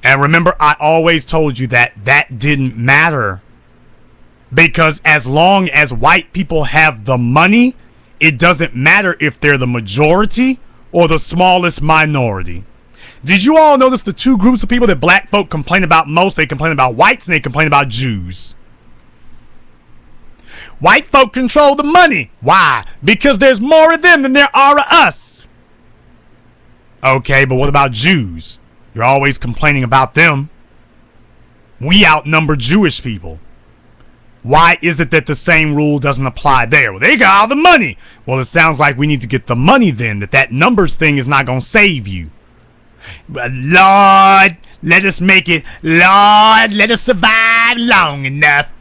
And remember, I always told you that that didn't matter. Because as long as white people have the money, it doesn't matter if they're the majority or the smallest minority. Did you all notice the two groups of people that black folk complain about most? They complain about whites and they complain about Jews. White folk control the money. Why? Because there's more of them than there are of us. Okay, but what about Jews? You're always complaining about them. We outnumber Jewish people. Why is it that the same rule doesn't apply there? Well, they got all the money. Well, it sounds like we need to get the money then, that numbers thing is not going to save you. But Lord, let us make it. Lord, let us survive long enough.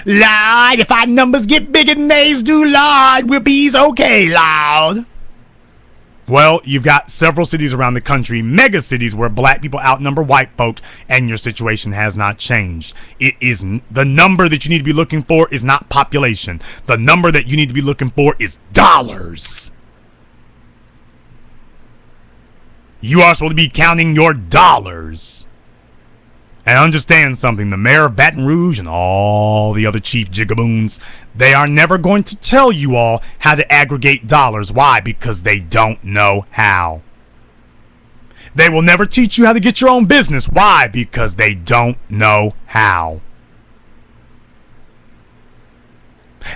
Lord, if our numbers get bigger than theirs do, Lord, we'll be okay, Lord. Well, you've got several cities around the country, mega cities, where black people outnumber white folk, and your situation has not changed. It isn't. The number that you need to be looking for is not population. The number that you need to be looking for is dollars. You are supposed to be counting your dollars. And understand something, the mayor of Baton Rouge and all the other chief jigaboons, they are never going to tell you all how to aggregate dollars. Why? Because they don't know how. They will never teach you how to get your own business. Why? Because they don't know how.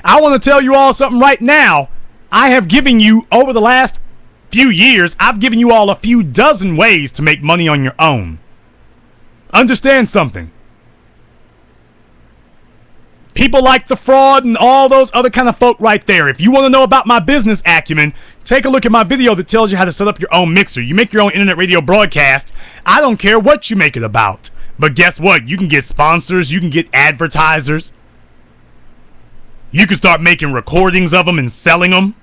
I want to tell you all something right now. I have given you, over the last few years, I've given you all a few dozen ways to make money on your own. Understand something. People like the fraud and all those other kind of folk right there. If you want to know about my business acumen, take a look at my video that tells you how to set up your own mixer. You make your own internet radio broadcast. I don't care what you make it about. But guess what? You can get sponsors. You can get advertisers. You can start making recordings of them and selling them.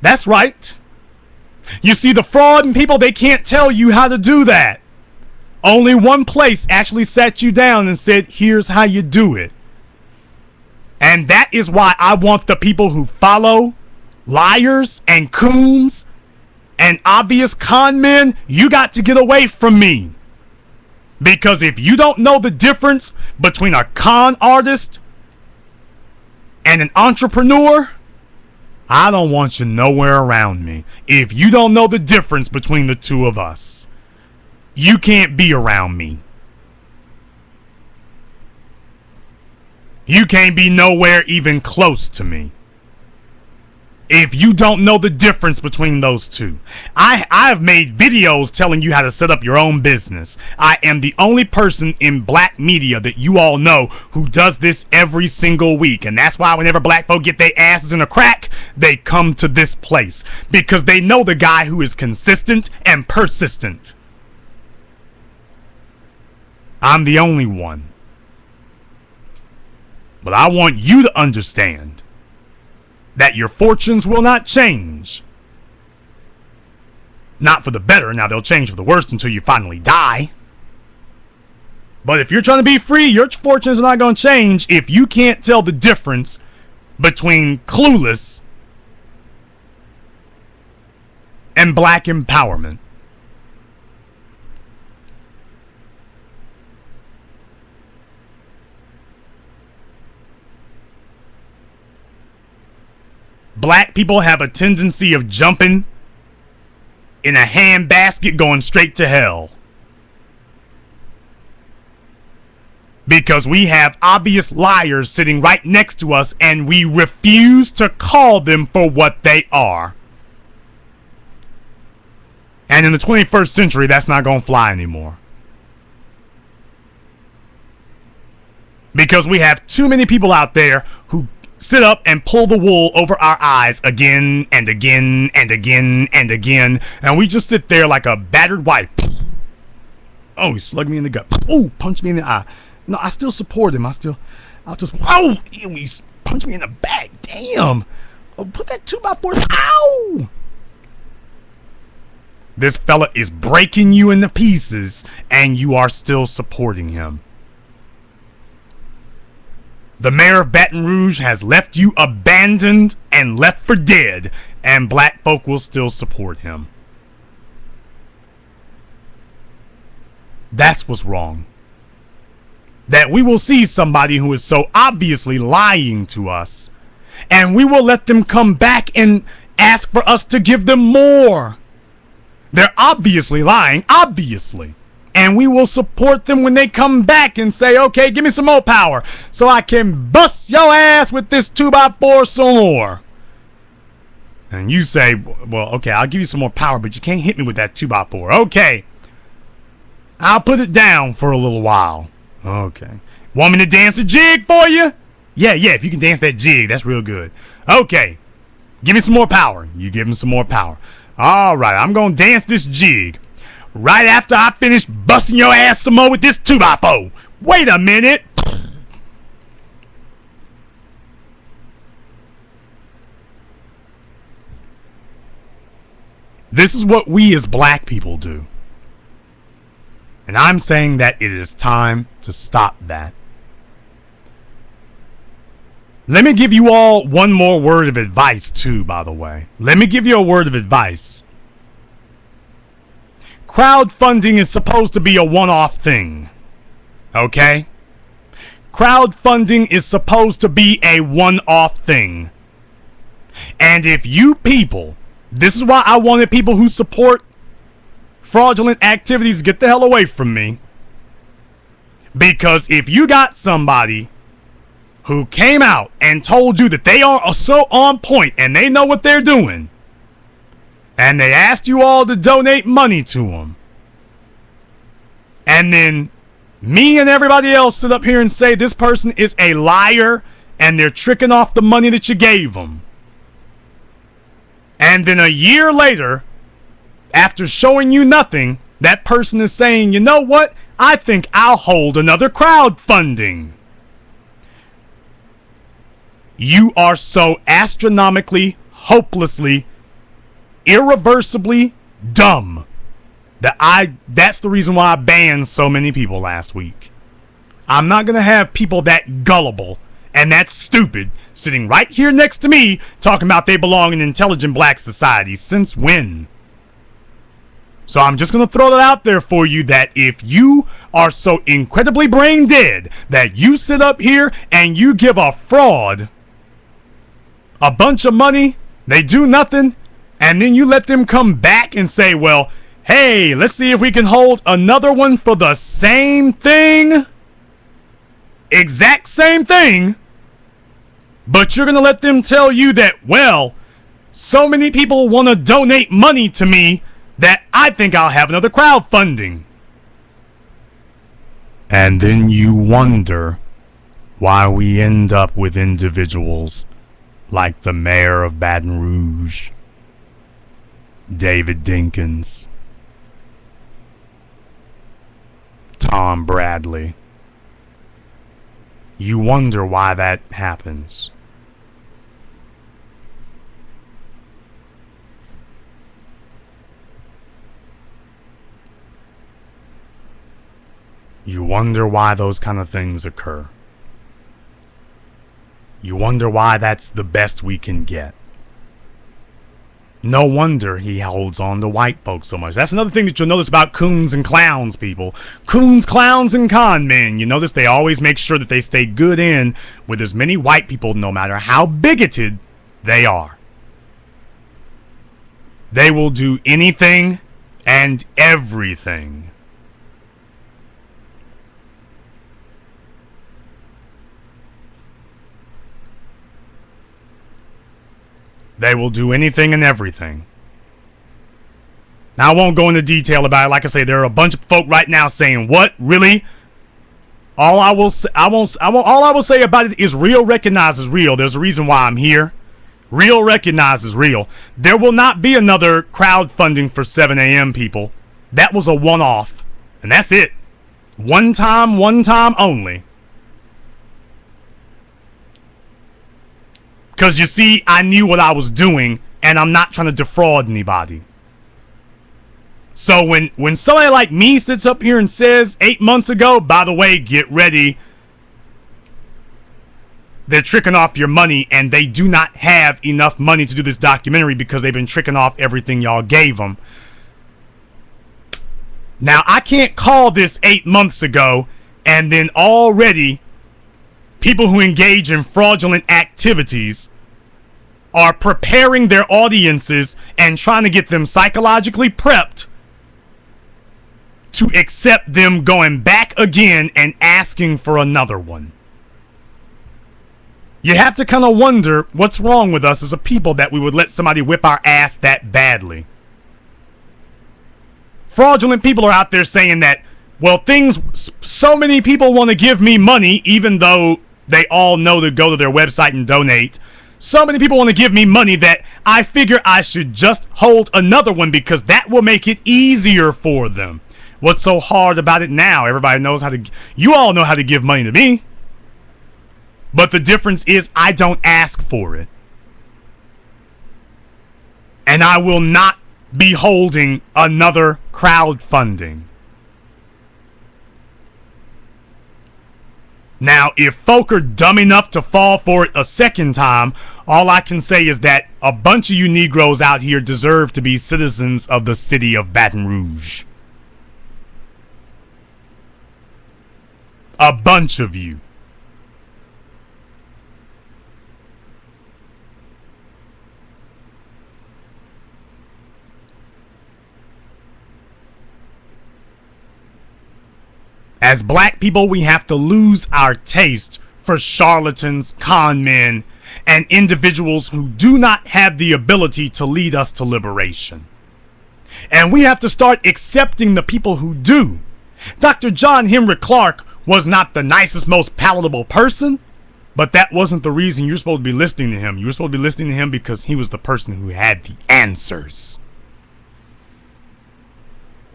That's right. You see, the fraud and people, they can't tell you how to do that. Only one place actually sat you down and said, here's how you do it. And that is why I want the people who follow liars and coons and obvious con men, you got to get away from me. Because if you don't know the difference between a con artist and an entrepreneur, I don't want you nowhere around me. If you don't know the difference between the two of us, you can't be around me. You can't be nowhere even close to me. If you don't know the difference between those two. I've made videos telling you how to set up your own business. I am the only person in black media that you all know who does this every single week. And that's why whenever black folk get their asses in a crack, they come to this place. Because they know the guy who is consistent and persistent. I'm the only one. But I want you to understand that your fortunes will not change. Not for the better. Now, they'll change for the worst until you finally die. But if you're trying to be free, your fortunes are not going to change if you can't tell the difference between clueless and black empowerment. Black people have a tendency of jumping in a handbasket going straight to hell. Because we have obvious liars sitting right next to us and we refuse to call them for what they are. And in the 21st century, that's not going to fly anymore. Because we have too many people out there who sit up and pull the wool over our eyes again and again and again and again. And we just sit there like a battered wife. Oh, he slugged me in the gut. Oh, punched me in the eye. No, I still support him. I'll just. Oh, he's punched me in the back. Damn. Oh, put that 2x4. Ow. This fella is breaking you into pieces, and you are still supporting him. The mayor of Baton Rouge has left you abandoned and left for dead, and black folk will still support him. That's what's wrong. That we will see somebody who is so obviously lying to us, and we will let them come back and ask for us to give them more. They're obviously lying, obviously. And we will support them when they come back and say, okay, give me some more power so I can bust your ass with this 2x4 some more. And you say, well, okay, I'll give you some more power, but you can't hit me with that 2x4. Okay. I'll put it down for a little while. Okay. Want me to dance a jig for you? Yeah, if you can dance that jig, that's real good. Okay. Give me some more power. You give him some more power. All right, I'm going to dance this jig right after I finish busting your ass some more with this 2x4. Wait a minute. This is what we as black people do. And I'm saying that it is time to stop that. Let me give you all one more word of advice too, by the way. Let me give you a word of advice. Crowdfunding is supposed to be a one-off thing. Okay? Crowdfunding is supposed to be a one-off thing. And if you people, this is why I wanted people who support fraudulent activities to get the hell away from me. Because if you got somebody who came out and told you that they are so on point and they know what they're doing, and they asked you all to donate money to them, and then me and everybody else sit up here and say this person is a liar and they're tricking off the money that you gave them, and then a year later, after showing you nothing, that person is saying, you know what, I think I'll hold another crowdfunding. You are so astronomically, hopelessly, irreversibly dumb that's the reason why I banned so many people last week. I'm not going to have people that gullible and that stupid sitting right here next to me talking about they belong in intelligent black society. Since when? So I'm just going to throw that out there for you, that if you are so incredibly brain dead that you sit up here and you give a fraud a bunch of money, they do nothing, and then you let them come back and say, well, hey, let's see if we can hold another one for the same thing, exact same thing, but you're going to let them tell you that, well, so many people want to donate money to me that I think I'll have another crowdfunding. And then you wonder why we end up with individuals like the mayor of Baton Rouge, David Dinkins, Tom Bradley. You wonder why that happens. You wonder why those kind of things occur. You wonder why that's the best we can get. No wonder he holds on to white folks so much. That's another thing that you'll notice about coons and clowns, people. Coons, clowns, and con men. You notice they always make sure that they stay good in with as many white people, no matter how bigoted they are. They will do anything and everything. They will do anything and everything. Now, I won't go into detail about it. Like I say, there are a bunch of folk right now saying, "What, really?" All I will say about it is real recognizes real. There's a reason why I'm here. Real recognizes real. There will not be another crowdfunding for 7 a.m. people. That was a one-off, and that's it. One time only. Because you see, I knew what I was doing, and I'm not trying to defraud anybody. So when somebody like me sits up here and says 8 months ago, by the way, get ready, they're tricking off your money, and they do not have enough money to do this documentary because they've been tricking off everything y'all gave them. Now, I can't call this 8 months ago, and then already people who engage in fraudulent activities are preparing their audiences and trying to get them psychologically prepped to accept them going back again and asking for another one. You have to kind of wonder what's wrong with us as a people that we would let somebody whip our ass that badly. Fraudulent people are out there saying that, well, so many people want to give me money, even though they all know to go to their website and donate. So many people want to give me money that I figure I should just hold another one because that will make it easier for them. What's so hard about it now? Everybody knows how to, you all know how to give money to me. But the difference is I don't ask for it. And I will not be holding another crowdfunding. Now, if folk are dumb enough to fall for it a second time, all I can say is that a bunch of you Negroes out here deserve to be citizens of the city of Baton Rouge. A bunch of you. As black people, we have to lose our taste for charlatans, con men, and individuals who do not have the ability to lead us to liberation. And we have to start accepting the people who do. Dr. John Henrik Clarke was not the nicest, most palatable person, but that wasn't the reason you're supposed to be listening to him. You were supposed to be listening to him because he was the person who had the answers.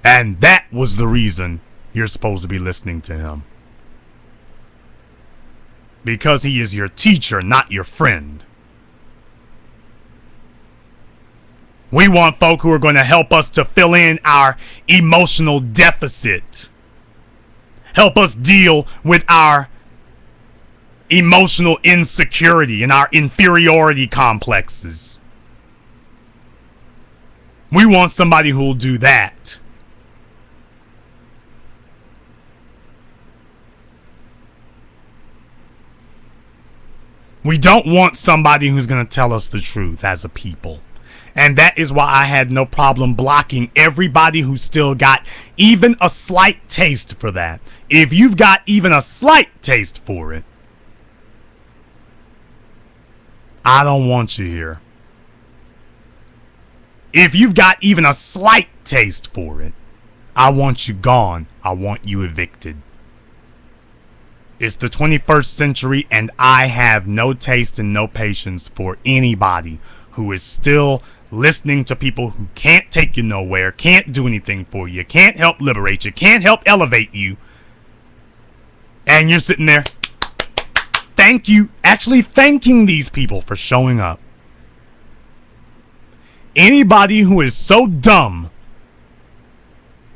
And that was the reason you're supposed to be listening to him. Because he is your teacher, not your friend. We want folk who are going to help us to fill in our emotional deficit. Help us deal with our emotional insecurity and our inferiority complexes. We want somebody who will do that. We don't want somebody who's going to tell us the truth as a people. And that is why I had no problem blocking everybody who still got even a slight taste for that. If you've got even a slight taste for it, I don't want you here. If you've got even a slight taste for it, I want you gone. I want you evicted. It's the 21st century, and I have no taste and no patience for anybody who is still listening to people who can't take you nowhere, can't do anything for you, can't help liberate you, can't help elevate you. And you're sitting there, thank you, actually thanking these people for showing up. Anybody who is so dumb,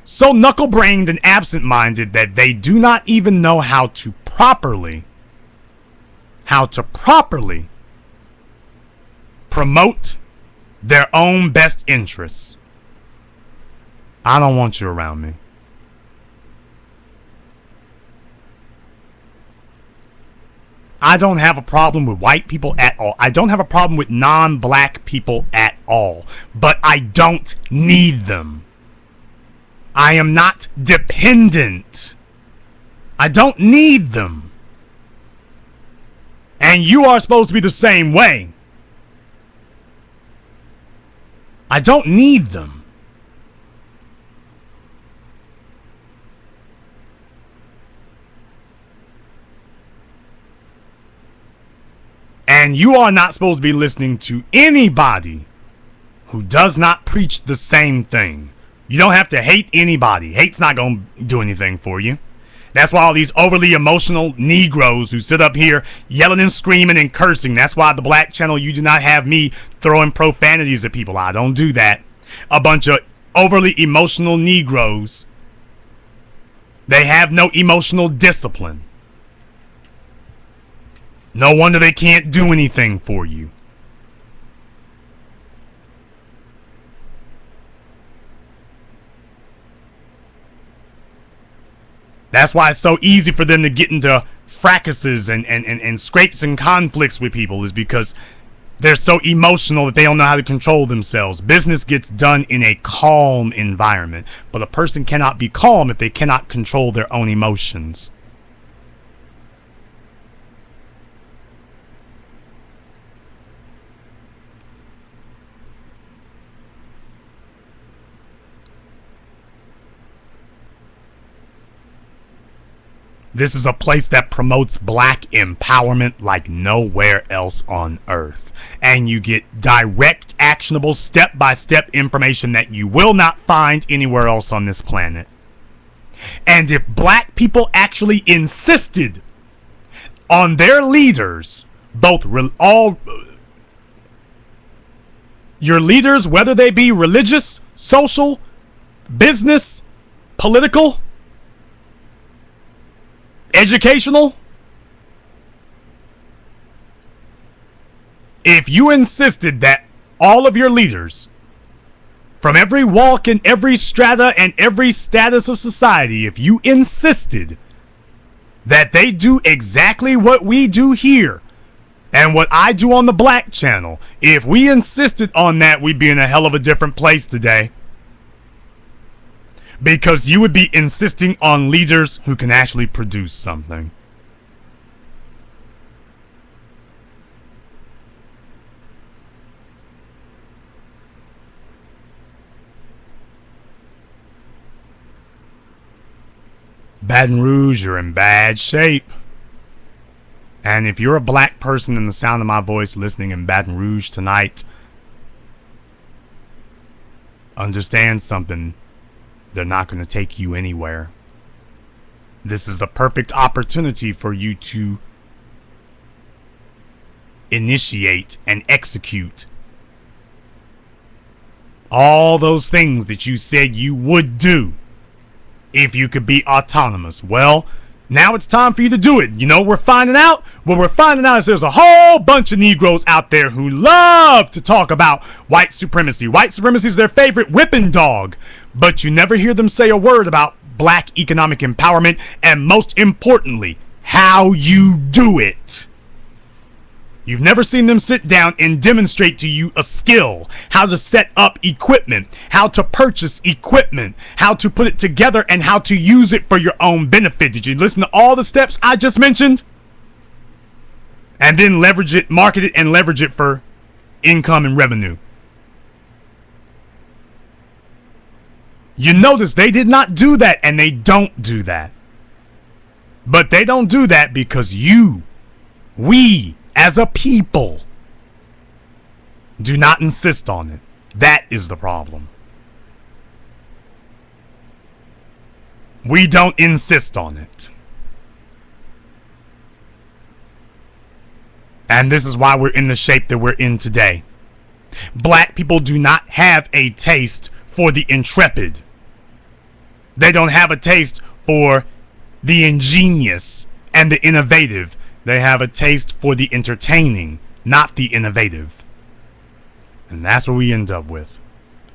so knuckle-brained and absent-minded that they do not even know how to properly promote their own best interests. I don't want you around me. I don't have a problem with white people at all. I don't have a problem with non-black people at all. But I don't need them. I am not dependent. I don't need them. And you are supposed to be the same way. I don't need them. And you are not supposed to be listening to anybody who does not preach the same thing. You don't have to hate anybody. Hate's not going to do anything for you. That's why all these overly emotional Negroes who sit up here yelling and screaming and cursing. That's why the Black Channel, you do not have me throwing profanities at people. I don't do that. A bunch of overly emotional Negroes. They have no emotional discipline. No wonder they can't do anything for you. That's why it's so easy for them to get into fracases and scrapes and conflicts with people, is because they're so emotional that they don't know how to control themselves. Business gets done in a calm environment, but a person cannot be calm if they cannot control their own emotions. This is a place that promotes black empowerment like nowhere else on earth. And you get direct, actionable, step-by-step information that you will not find anywhere else on this planet. And if black people actually insisted on their leaders, your leaders, whether they be religious, social, business, political, educational, if you insisted that all of your leaders from every walk and every strata and every status of society, if you insisted that they do exactly what we do here and what I do on the Black Channel, if we insisted on that, we'd be in a hell of a different place today. Because you would be insisting on leaders who can actually produce something. Baton Rouge, you're in bad shape. And if you're a black person in the sound of my voice listening in Baton Rouge tonight, understand something. They're not going to take you anywhere. This is the perfect opportunity for you to initiate and execute all those things that you said you would do if you could be autonomous. Well, now it's time for you to do it. You know what we're finding out? What we're finding out is there's a whole bunch of Negroes out there who love to talk about white supremacy. White supremacy is their favorite whipping dog. But you never hear them say a word about black economic empowerment, and most importantly, how you do it. You've never seen them sit down and demonstrate to you a skill, how to set up equipment, how to purchase equipment, how to put it together, and how to use it for your own benefit. Did you listen to all the steps I just mentioned? And then leverage it, market it, and leverage it for income and revenue. You notice they did not do that, and they don't do that. But they don't do that because we, as a people, do not insist on it. That is the problem. We don't insist on it. And this is why we're in the shape that we're in today. Black people do not have a taste for the intrepid. They don't have a taste for the ingenious and the innovative. They have a taste for the entertaining, not the innovative. And that's what we end up with.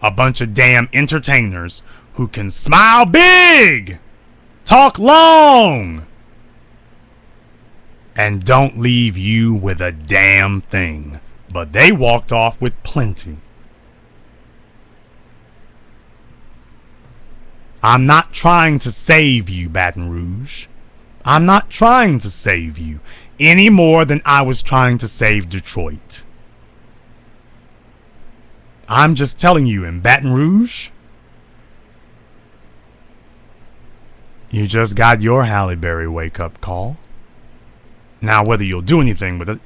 A bunch of damn entertainers who can smile big, talk long, and don't leave you with a damn thing. But they walked off with plenty. I'm not trying to save you, Baton Rouge. I'm not trying to save you any more than I was trying to save Detroit. I'm just telling you, in Baton Rouge, you just got your Halle Berry wake-up call. Now, whether you'll do anything with it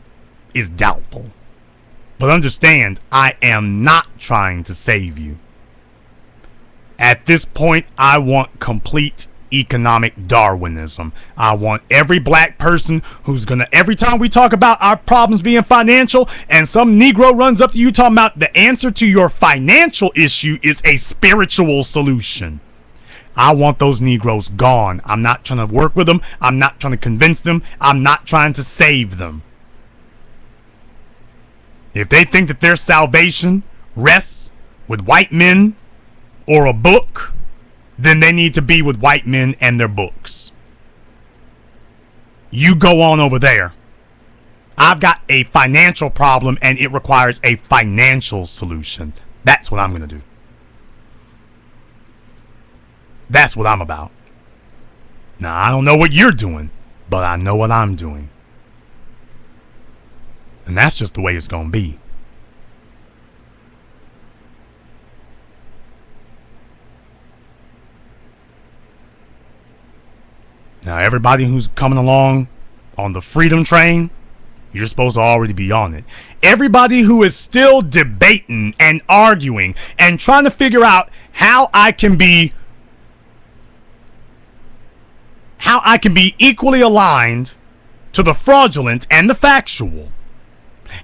is doubtful. But understand, I am not trying to save you. At this point, I want complete economic Darwinism. I want every black person who's gonna, every time we talk about our problems being financial and some Negro runs up to you talking about the answer to your financial issue is a spiritual solution, I want those Negroes gone. I'm not trying to work with them. I'm not trying to convince them. I'm not trying to save them. If they think that their salvation rests with white men or a book, then they need to be with white men and their books. You go on over there. I've got a financial problem and it requires a financial solution. That's what I'm going to do. That's what I'm about. Now, I don't know what you're doing, but I know what I'm doing. And that's just the way it's going to be. Now, everybody who's coming along on the freedom train, you're supposed to already be on it. Everybody who is still debating and arguing and trying to figure out how I can be equally aligned to the fraudulent and the factual,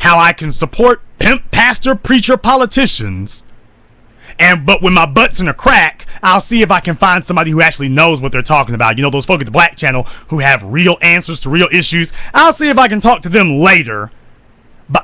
how I can support pimp, pastor, preacher, politicians, but when my butt's in a crack, I'll see if I can find somebody who actually knows what they're talking about. You know, those folk at the Black Channel who have real answers to real issues. I'll see if I can talk to them later. But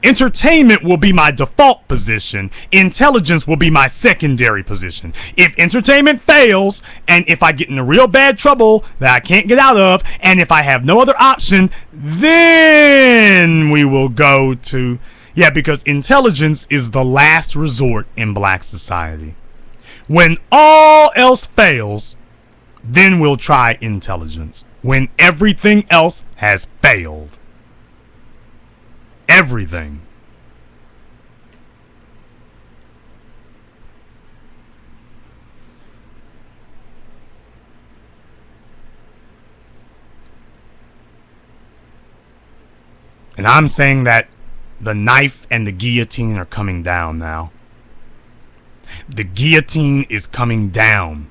entertainment will be my default position. Intelligence will be my secondary position. If entertainment fails, and if I get in a real bad trouble that I can't get out of, and if I have no other option, then we will go to... Yeah, because intelligence is the last resort in black society. When all else fails, then we'll try intelligence. When everything else has failed. Everything. And I'm saying that the knife and the guillotine are coming down now. The guillotine is coming down.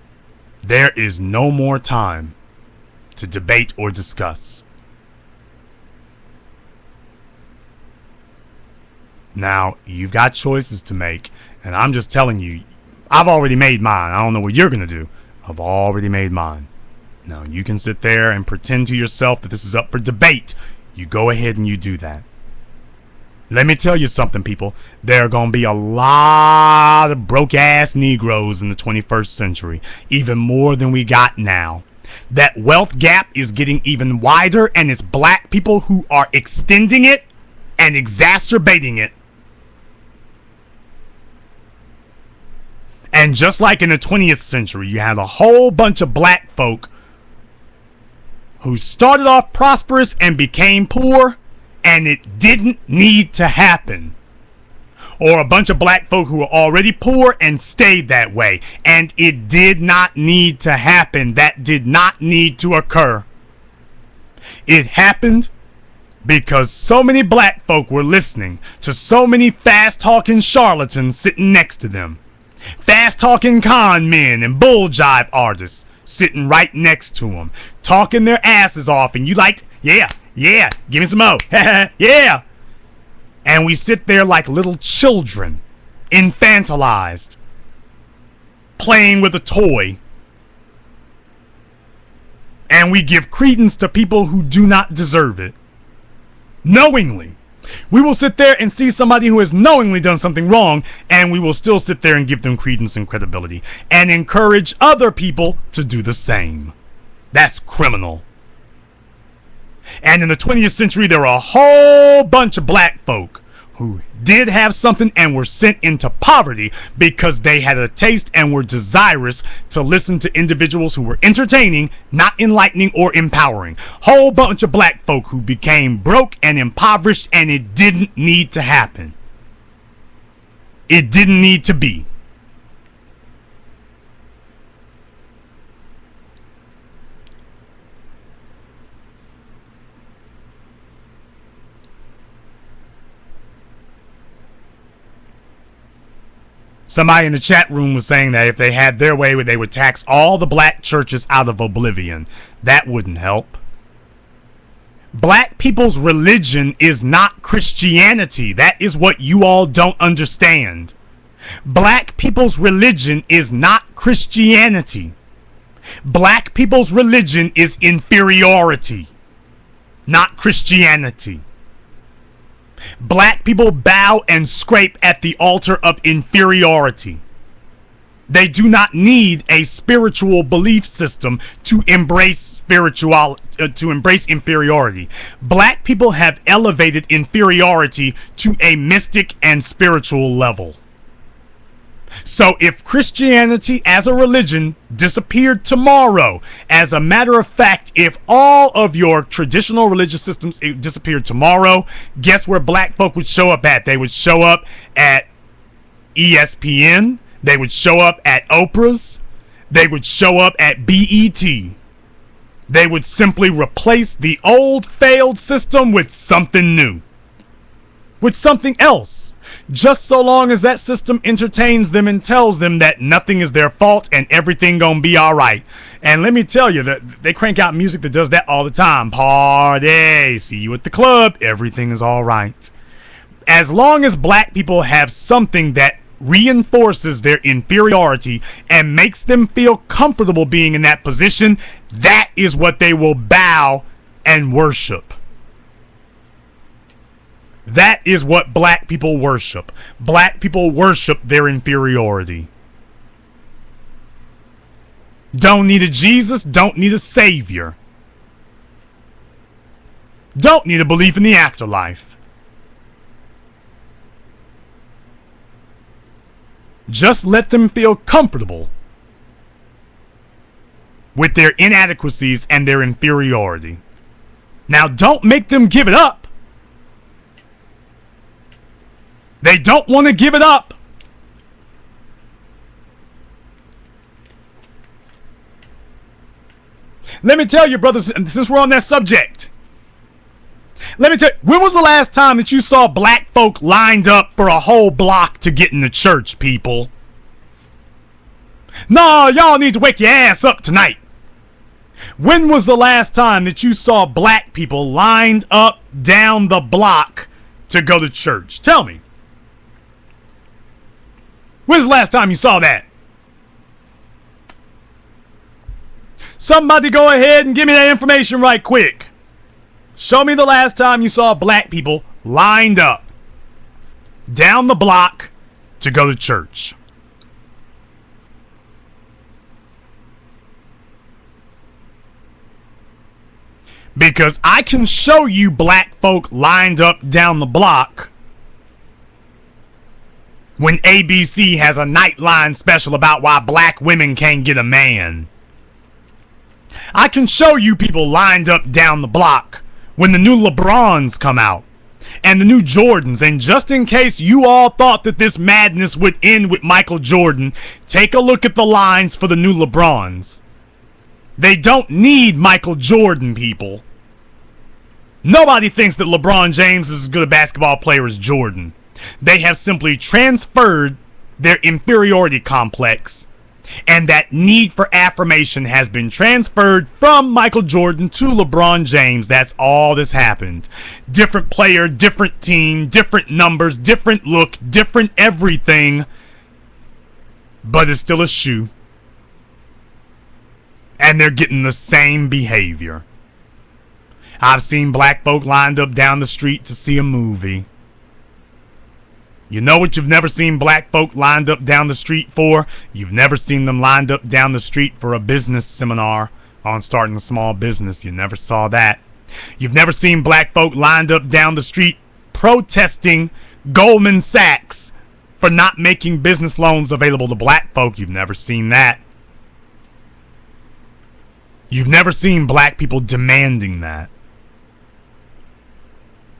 There is no more time to debate or discuss. Now, you've got choices to make, and I'm just telling you, I've already made mine. I don't know what you're going to do. I've already made mine. Now, you can sit there and pretend to yourself that this is up for debate. You go ahead and you do that. Let me tell you something, people. There are going to be a lot of broke-ass Negroes in the 21st century. Even more than we got now. That wealth gap is getting even wider, and it's black people who are extending it and exacerbating it. And just like in the 20th century, you had a whole bunch of black folk who started off prosperous and became poor, and it didn't need to happen. Or a bunch of black folk who were already poor and stayed that way, and it did not need to happen. That did not need to occur. It happened because so many black folk were listening to so many fast-talking charlatans sitting next to them. Fast-talking con men and bull jive artists sitting right next to them, talking their asses off, and you like, yeah, give me some more, yeah. And we sit there like little children, infantilized, playing with a toy, and we give credence to people who do not deserve it. Knowingly. We will sit there and see somebody who has knowingly done something wrong, and we will still sit there and give them credence and credibility and encourage other people to do the same. That's criminal. And in the 20th century, there were a whole bunch of black folk who did have something and were sent into poverty because they had a taste and were desirous to listen to individuals who were entertaining, not enlightening or empowering. Whole bunch of black folk who became broke and impoverished, and it didn't need to happen. It didn't need to be. Somebody in the chat room was saying that if they had their way, they would tax all the black churches out of oblivion. That wouldn't help. Black people's religion is not Christianity. That is what you all don't understand. Black people's religion is not Christianity. Black people's religion is inferiority, not Christianity. Black people bow and scrape at the altar of inferiority. They do not need a spiritual belief system to embrace to embrace inferiority. Black people have elevated inferiority to a mystic and spiritual level. So if Christianity as a religion disappeared tomorrow, as a matter of fact, if all of your traditional religious systems disappeared tomorrow, guess where black folk would show up at? They would show up at ESPN. They would show up at Oprah's. They would show up at BET. They would simply replace the old failed system with something new, with something else, just so long as that system entertains them and tells them that nothing is their fault and everything gonna be all right. And let me tell you that they crank out music that does that all the time. Party, see you at the club, everything is all right. As long as black people have something that reinforces their inferiority and makes them feel comfortable being in that position, that is what they will bow and worship. That is what black people worship. Black people worship their inferiority. Don't need a Jesus, don't need a savior. Don't need a belief in the afterlife. Just let them feel comfortable with their inadequacies and their inferiority. Now, don't make them give it up. They don't want to give it up. Let me tell you, brothers, since we're on that subject, let me tell you, when was the last time that you saw black folk lined up for a whole block to get in the church, people? No, y'all need to wake your ass up tonight. When was the last time that you saw black people lined up down the block to go to church? Tell me. When's the last time you saw that? Somebody go ahead and give me that information right quick. Show me the last time you saw black people lined up down the block to go to church. Because I can show you black folk lined up down the block when ABC has a Nightline special about why black women can't get a man. I can show you people lined up down the block when the new LeBrons come out and the new Jordans. And just in case you all thought that this madness would end with Michael Jordan, take a look at the lines for the new LeBrons. They don't need Michael Jordan, people. Nobody thinks that LeBron James is as good a basketball player as Jordan. They have simply transferred their inferiority complex, and that need for affirmation has been transferred from Michael Jordan to LeBron James. That's all that's happened. Different player, different team, different numbers, different look, different everything, but it's still a shoe. And they're getting the same behavior. I've seen black folk lined up down the street to see a movie. You know what you've never seen black folk lined up down the street for? You've never seen them lined up down the street for a business seminar on starting a small business. You never saw that. You've never seen black folk lined up down the street protesting Goldman Sachs for not making business loans available to black folk. You've never seen that. You've never seen black people demanding that.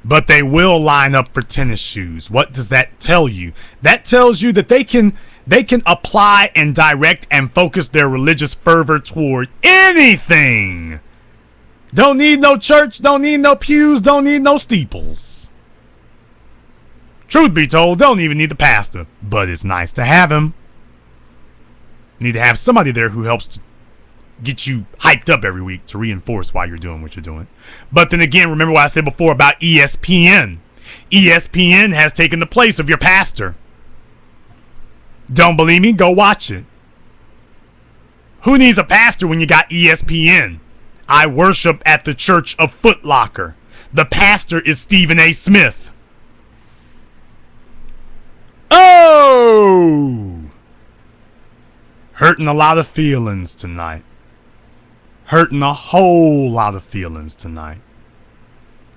But they will line up for tennis shoes. What does that tell you? That tells you that they can apply and direct and focus their religious fervor toward anything. Don't need no church, don't need no pews, don't need no steeples. Truth be told, don't even need the pastor, but it's nice to have him. You need to have somebody there who helps to get you hyped up every week to reinforce why you're doing what you're doing. But then again, remember what I said before about ESPN. ESPN has taken the place of your pastor. Don't believe me? Go watch it. Who needs a pastor when you got ESPN? I worship at the Church of Foot Locker. The pastor is Stephen A. Smith. Oh! Hurting a lot of feelings tonight. Hurting a whole lot of feelings tonight.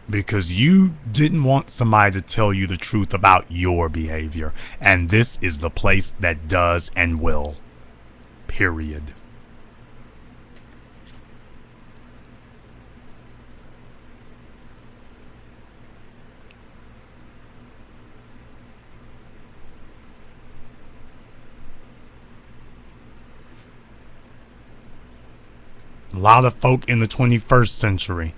Because you didn't want somebody to tell you the truth about your behavior. And this is the place that does and will. Period. A lot of folk in the 21st century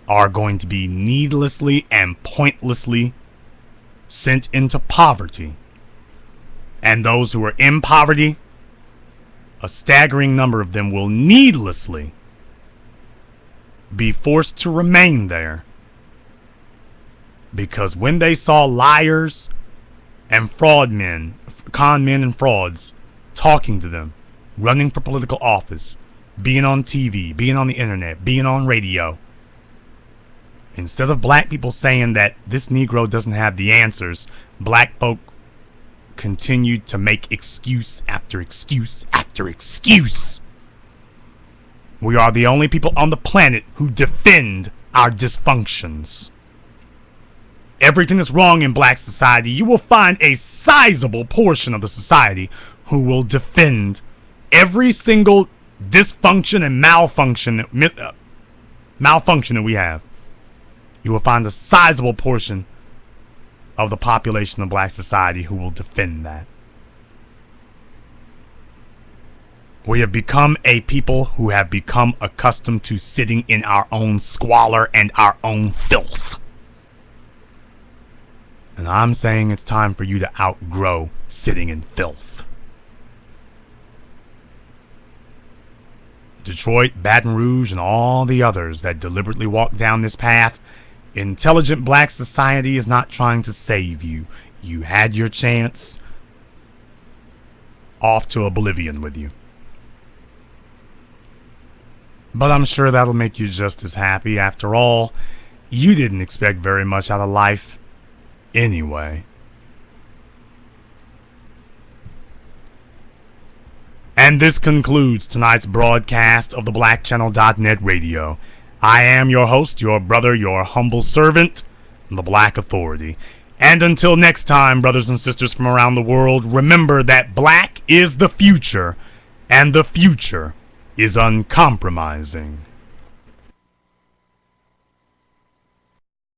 are going to be needlessly and pointlessly sent into poverty. And those who are in poverty, a staggering number of them will needlessly be forced to remain there. Because when they saw liars and fraud men, con men and frauds talking to them, running for political office, being on TV, being on the internet, being on radio, instead of black people saying that this Negro doesn't have the answers, black folk continued to make excuse after excuse after excuse. We are the only people on the planet who defend our dysfunctions. Everything that's wrong in black society, you will find a sizable portion of the society who will defend every single dysfunction and malfunction that we have. You will find a sizable portion of the population of black society who will defend that. We have become a people who have become accustomed to sitting in our own squalor and our own filth. And I'm saying it's time for you to outgrow sitting in filth. Detroit, Baton Rouge, and all the others that deliberately walk down this path, intelligent black society is not trying to save you. You had your chance. Off to oblivion with you. But I'm sure that'll make you just as happy. After all, you didn't expect very much out of life anyway. And this concludes tonight's broadcast of the BlackChannel.net radio. I am your host, your brother, your humble servant, the Black Authority. And until next time, brothers and sisters from around the world, remember that black is the future, and the future is uncompromising.